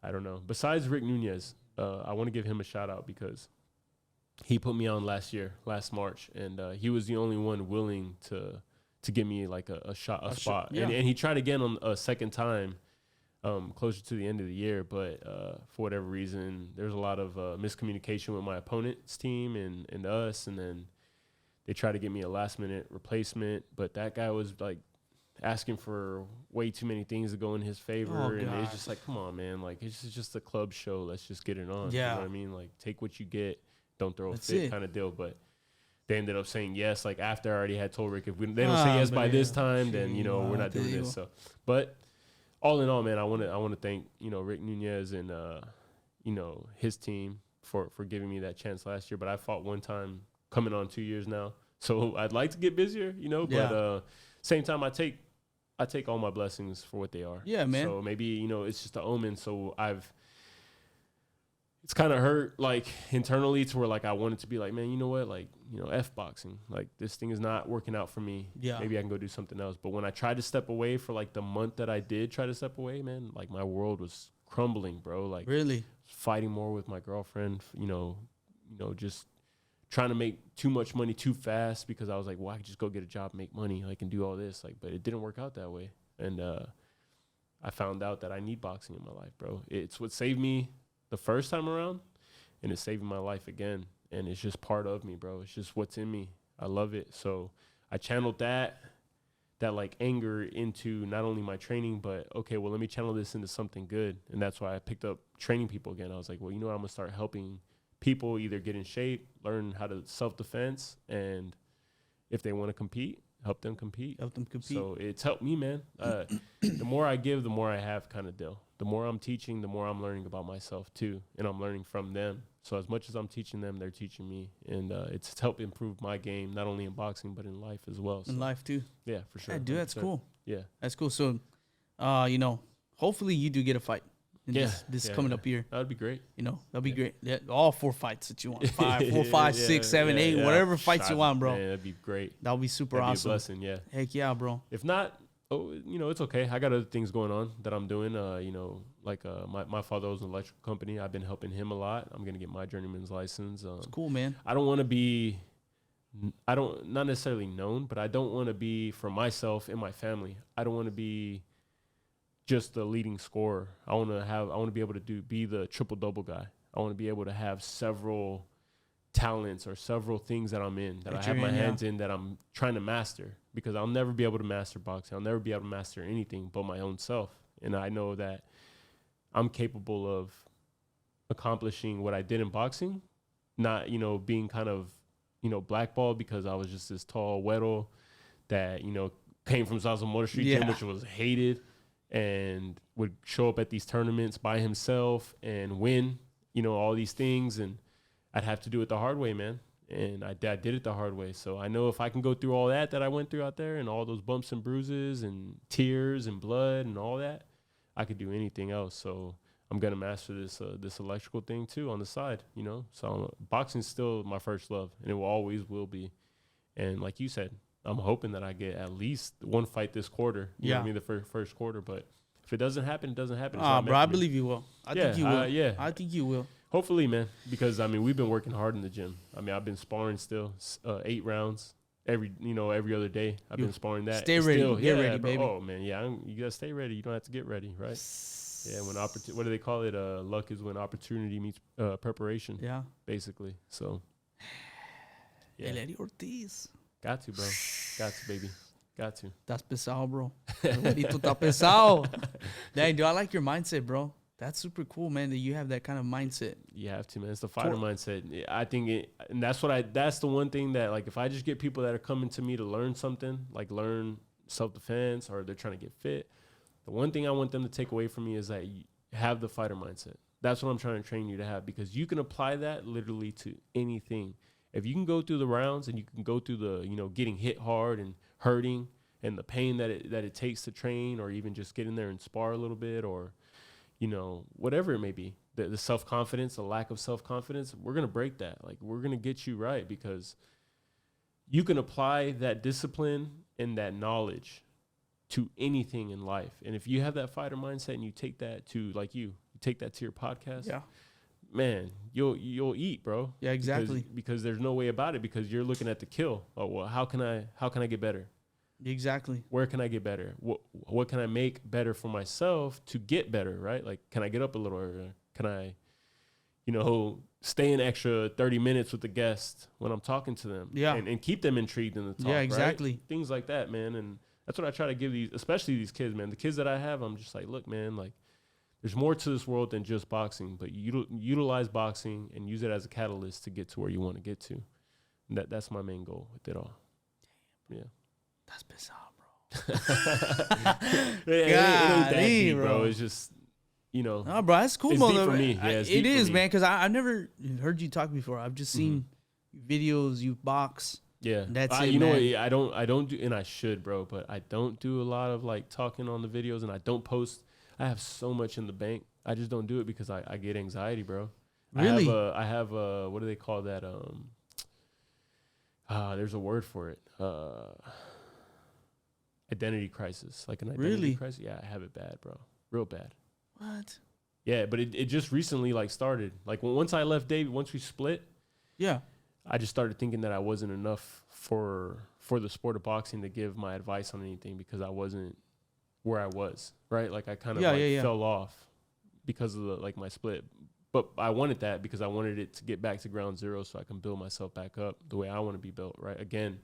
A: I don't know. Besides Rick Nunez, I want to give him a shout out because he put me on last March, and he was the only one willing to give me like a spot.
B: Yeah.
A: And he tried again on a second time closer to the end of the year, but for whatever reason, there's a lot of miscommunication with my opponent's team and us, and then they tried to get me a last-minute replacement, but that guy was like asking for way too many things to go in his favor, and it's just like, come on, man, like, it's just a club show, let's just get it on.
B: Yeah.
A: You know what I mean? Like, take what you get, don't throw a fit kind of deal. But they ended up saying yes, like, after I already had told Rick, if they don't say yes by this time, then, we're not doing this. So, but all in all, man, I want to thank, Rick Nunez and, his team for giving me that chance last year. But I fought one time coming on 2 years now. So I'd like to get busier, but same time I take all my blessings for what they are.
B: Yeah, man.
A: So maybe, it's just an omen. So it's kind of hurt, like, internally, to where, like, I wanted to be like, man, you know what? Like, F boxing. Like, this thing is not working out for me.
B: Yeah.
A: Maybe I can go do something else. But when I tried to step away for, like, the month that I did try to step away, man, like, my world was crumbling, bro. Like,
B: really?
A: Fighting more with my girlfriend, just trying to make too much money too fast because I was like, well, I could just go get a job, make money, I can do all this. Like, but it didn't work out that way. And I found out that I need boxing in my life, bro. It's what saved me the first time around, and it's saving my life again. And it's just part of me, bro. It's just what's in me. I love it. So I channeled that like anger into not only my training, but okay, well, let me channel this into something good. And that's why I picked up training people again. I was like, well, I'm gonna start helping people either get in shape, learn how to self-defense, and if they want to compete, help them compete. So it's helped me, man. The more I give, the more I have, kind of deal. The more I'm teaching, the more I'm learning about myself too, and I'm learning from them. So as much as I'm teaching them, they're teaching me, and it's helped improve my game, not only in boxing but in life as well. So,
B: in life too.
A: Yeah, for sure.
B: Yeah, dude, that's
A: 100%.
B: cool.
A: Yeah,
B: that's cool. So, hopefully you do get a fight in this coming up year.
A: That would be great.
B: That'd be great. Yeah, all 4 fights that you want. 4, 5, 6, 7, 8, whatever fights you want, bro.
A: Man, that'd be great.
B: That would be super
A: that'd
B: awesome.
A: Be a blessing, yeah.
B: Heck yeah, bro.
A: If not, it's okay. I got other things going on that I'm doing. my father owns an electrical company. I've been helping him a lot. I'm gonna get my journeyman's license.
B: It's cool, man.
A: I don't want to be, not necessarily known, but I don't want to be, for myself and my family, I don't want to be just the leading scorer. I want to be able to be the triple double guy. I want to be able to have several talents or several things that I'm in, that I have my hands in, that I'm trying to master, because I'll never be able to master boxing. I'll never be able to master anything but my own self. And I know that I'm capable of accomplishing what I did in boxing, not, being kind of, blackballed because I was just this tall güero that, came from Zaza Motor Street Gym, which was hated, and would show up at these tournaments by himself and win, all these things. And I'd have to do it the hard way, man. And I did it the hard way. So I know if I can go through all that I went through out there, and all those bumps and bruises and tears and blood and all that, I could do anything else. So I'm going to master this electrical thing too on the side, So boxing's still my first love, and it always will be. And like you said, I'm hoping that I get at least one fight this quarter. You know what I mean? The first quarter. But if it doesn't happen, it doesn't happen.
B: Bro, I believe you will. I think you will. I think you will.
A: Hopefully, man, because, we've been working hard in the gym. I've been sparring still 8 rounds every other day. I've been sparring that.
B: Stay ready. Get ready,
A: bro.
B: baby.
A: Oh, man, yeah, you got to stay ready. You don't have to get ready, right? Yeah, what do they call it? Luck is when opportunity meets preparation. Yeah. Basically. So,
B: yeah. El Eddie Ortiz.
A: Got to, bro. Got to, baby. Got to.
B: That's pesado, bro. Tú estás pesado. Dang, dude, I like your mindset, bro. That's super cool, man, that you have that kind of mindset.
A: You have to, man. It's the fighter mindset. I think and that's the one thing that, like, if I just get people that are coming to me to learn something, like learn self-defense, or they're trying to get fit, the one thing I want them to take away from me is that you have the fighter mindset. That's what I'm trying to train you to have, because you can apply that literally to anything. If you can go through the rounds, and you can go through the, getting hit hard and hurting and the pain that it takes to train, or even just get in there and spar a little bit, or, whatever it may be, the self-confidence, the lack of self-confidence, we're going to break that. Like, we're going to get you right, because you can apply that discipline and that knowledge to anything in life. And if you have that fighter mindset, and you take that to, like, you take that to your podcast, man, you'll eat, bro.
B: Yeah, exactly.
A: Because there's no way about it, because you're looking at the kill. Oh, well, how can I get better?
B: Exactly.
A: Where can I get better? What can I make better for myself to get better, right? Like, can I get up a little earlier? Can I, stay an extra 30 minutes with the guest when I'm talking to them?
B: Yeah.
A: And keep them intrigued in the talk,
B: yeah, exactly.
A: Right? Things like that, man. And that's what I try to give especially these kids, man. The kids that I have, I'm just like, look, man, like, there's more to this world than just boxing, but utilize boxing and use it as a catalyst to get to where you want to get to. And that's my main goal with it all. Damn. Yeah.
B: That's bizarre, bro.
A: It ain't that deep, bro. It's just,
B: No, bro, that's cool,
A: it's deep for me. Yeah,
B: it is, man, because I've never heard you talk before. I've just seen videos, you box.
A: Yeah.
B: That's it,
A: you know
B: man.
A: what? I don't do, and I should, bro, but I don't do a lot of, like, talking on the videos, and I don't post. I have so much in the bank. I just don't do it because I get anxiety, bro.
B: Really?
A: I have what do they call that? There's a word for it. Identity crisis. Like an identity crisis. Yeah, I have it bad, bro. Real bad.
B: What?
A: Yeah, but it just recently, like, started. Like, once I left David, once we split,
B: yeah,
A: I just started thinking that I wasn't enough for the sport of boxing to give my advice on anything, because I wasn't where I was, right? Like, I kind of fell off because of my split. But I wanted that because I wanted it to get back to ground zero so I can build myself back up the way I want to be built, right? Again,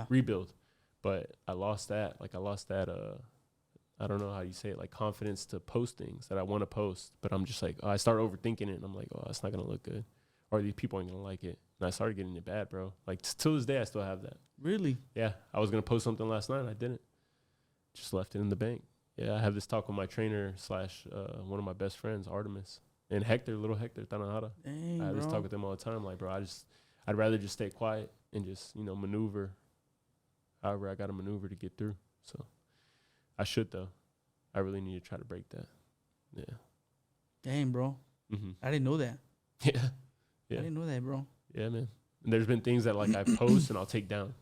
A: rebuild. But I lost that. Like, I lost that, I don't know how you say it, like, confidence to post things that I want to post. But I'm just like, I start overthinking it, and I'm like, it's not going to look good. Or these people aren't going to like it. And I started getting it bad, bro. Like, till this day, I still have that.
B: Really?
A: Yeah. I was going to post something last night, and I didn't. Just left it in the bank. Yeah, I have this talk with my trainer / one of my best friends, Artemis. And Hector, little Hector, Tanahara. I have this talk with them all the time. Like, bro, I'd rather just stay quiet and just, maneuver however I got to maneuver to get through. So I should, though. I really need to try to break that. Yeah.
B: Dang, bro.
A: Mm-hmm.
B: I didn't know that.
A: Yeah.
B: I didn't know that, bro.
A: Yeah, man. And there's been things that, like, I post and I'll take down.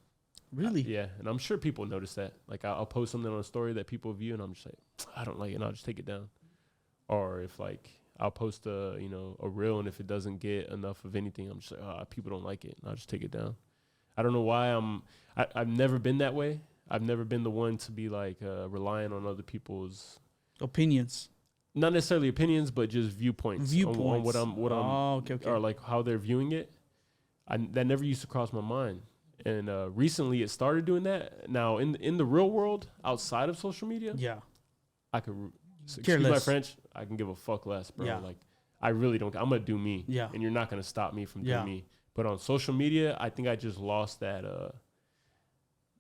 B: Really?
A: Yeah. And I'm sure people notice that. Like, I'll post something on a story that people view, and I'm just like, I don't like it, and I'll just take it down. Or if like I'll post a reel, and if it doesn't get enough of anything, I'm just like, people don't like it, and I'll just take it down. I don't know why I've never been that way. I've never been the one to be like relying on other people's
B: opinions.
A: Not necessarily opinions, but just viewpoints. On what I'm
B: okay.
A: Or like how they're viewing it. That never used to cross my mind. And recently it started doing that. Now in the real world, outside of social media, I could excuse my French, I can give a fuck less, bro. Yeah. Like I really don't. I'm gonna do me.
B: Yeah.
A: And you're not gonna stop me from doing me. But on social media, I think I just lost that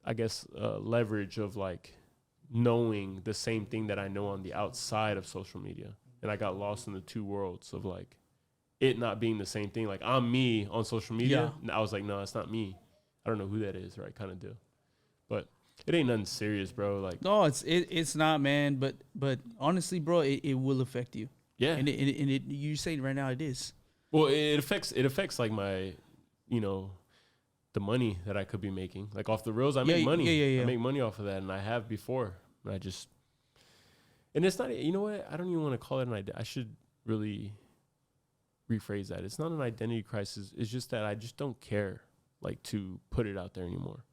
A: leverage of like knowing the same thing that I know on the outside of social media. And I got lost in the two worlds of like it not being the same thing. Like I'm me on social media. And I was like, no, that's not me. I don't know who that is, right? Kind of deal. But it ain't nothing serious, bro. Like
B: no, it's not, man. But honestly, bro, it will affect you.
A: Yeah.
B: And it you say right now it is.
A: Well, it affects like my, the money that I could be making. Like off the reels, I make money.
B: Yeah.
A: I make money off of that, and I have before. And it's not, you know what? I don't even want to call it an identity. I should really rephrase that. It's not an identity crisis. It's just that I just don't care, like, to put it out there anymore.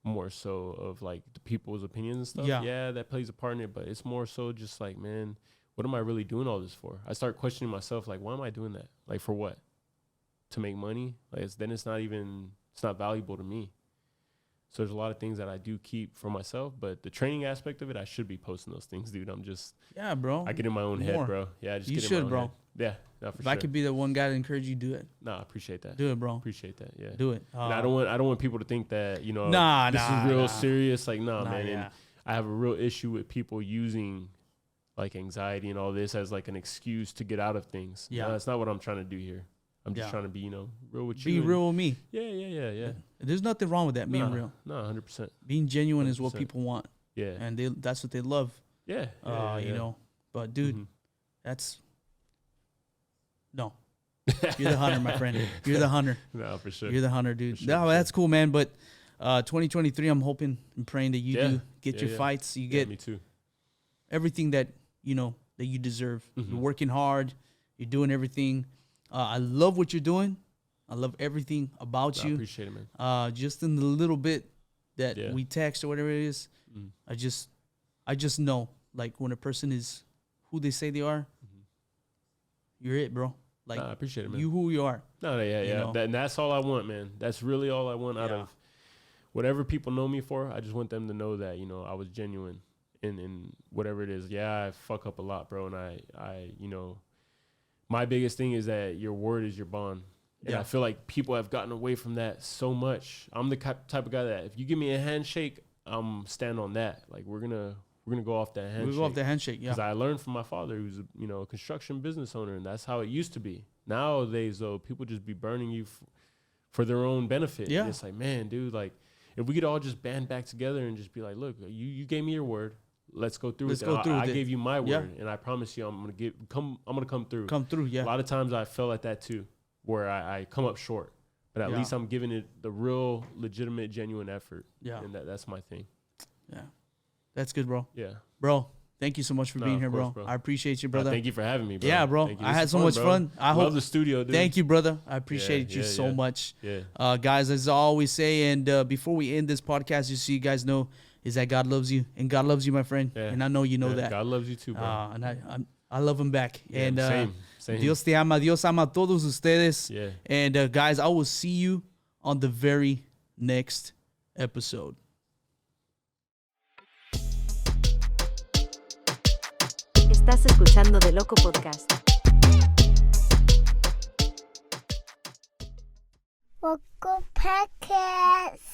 A: More so of, like, the people's opinions and stuff. Yeah, that plays a part in it, but it's more so just like, man, what am I really doing all this for? I start questioning myself, like, why am I doing that? Like, for what? To make money? Like, it's not valuable to me. So there's a lot of things that I do keep for myself, but the training aspect of it, I should be posting those things, dude. I'm just
B: bro.
A: I get in my own head, bro. Yeah, I just get in my own head. Yeah, no, for
B: if
A: sure.
B: I could be the one guy to encourage you, do it.
A: No, I appreciate that.
B: Do it, bro.
A: Appreciate that. Yeah,
B: do it.
A: And I don't want people to think that this is real serious. Like, man. Yeah. And I have a real issue with people using like anxiety and all this as like an excuse to get out of things. Yeah, that's not what I'm trying to do here. I'm just trying to be, real with you.
B: Be real with me.
A: Yeah.
B: There's nothing wrong with that, being real.
A: No, 100%.
B: Being genuine 100%. Is what people want.
A: Yeah.
B: And that's what they love.
A: Yeah.
B: But, dude, that's... No. You're the hunter, my friend. You're the hunter.
A: No, for sure.
B: You're the hunter, dude.
A: Sure,
B: no, that's cool, man. But 2023, I'm hoping and praying that you do get your fights. You get
A: me too.
B: Everything that, that you deserve. You're working hard. You're doing everything. I love what you're doing. I love everything about you.
A: I appreciate it, man.
B: Just in the little bit that we text or whatever it is, I just know, like, when a person is who they say they are, you're it, bro. Like,
A: I appreciate it, man.
B: You who you are.
A: No, yeah. And that's all I want, man. That's really all I want out of whatever people know me for. I just want them to know that, I was genuine in whatever it is. Yeah, I fuck up a lot, bro. And I my biggest thing is that your word is your bond. And I feel like people have gotten away from that so much. I'm the type of guy that if you give me a handshake, I'm stand on that. Like we're gonna go off that handshake.
B: We'll go off the handshake, yeah.
A: Because I learned from my father, who's a construction business owner, and that's how it used to be. Nowadays, though, people just be burning you for their own benefit. Yeah. And it's like, man, dude, like if we could all just band back together and just be like, look, you gave me your word. Let's go through it. I gave you my word, and I promise you, I'm gonna come through.
B: Come through, yeah.
A: A lot of times I felt like that too, where I come up short, but at least I'm giving it the real, legitimate, genuine effort. Yeah, and that's my thing.
B: Yeah, that's good, bro.
A: Yeah,
B: bro. Thank you so much for being here, bro. I appreciate you, brother.
A: Thank you for having me, bro.
B: Yeah, bro. I had so much fun. I
A: love the studio, dude.
B: Thank you, brother. I appreciate you so much. Yeah. Guys, as I always say, and before we end this podcast, just so you guys know, is that God loves you, and God loves you, my friend. Yeah. And I know you know that.
A: God loves you too, bro.
B: And I love him back. Yeah, and
A: same.
B: Dios te ama. Dios ama a todos ustedes. Yeah. And guys, I will see you on the very next episode.
C: Estás escuchando DeLoco Podcast.
E: Loco Podcast.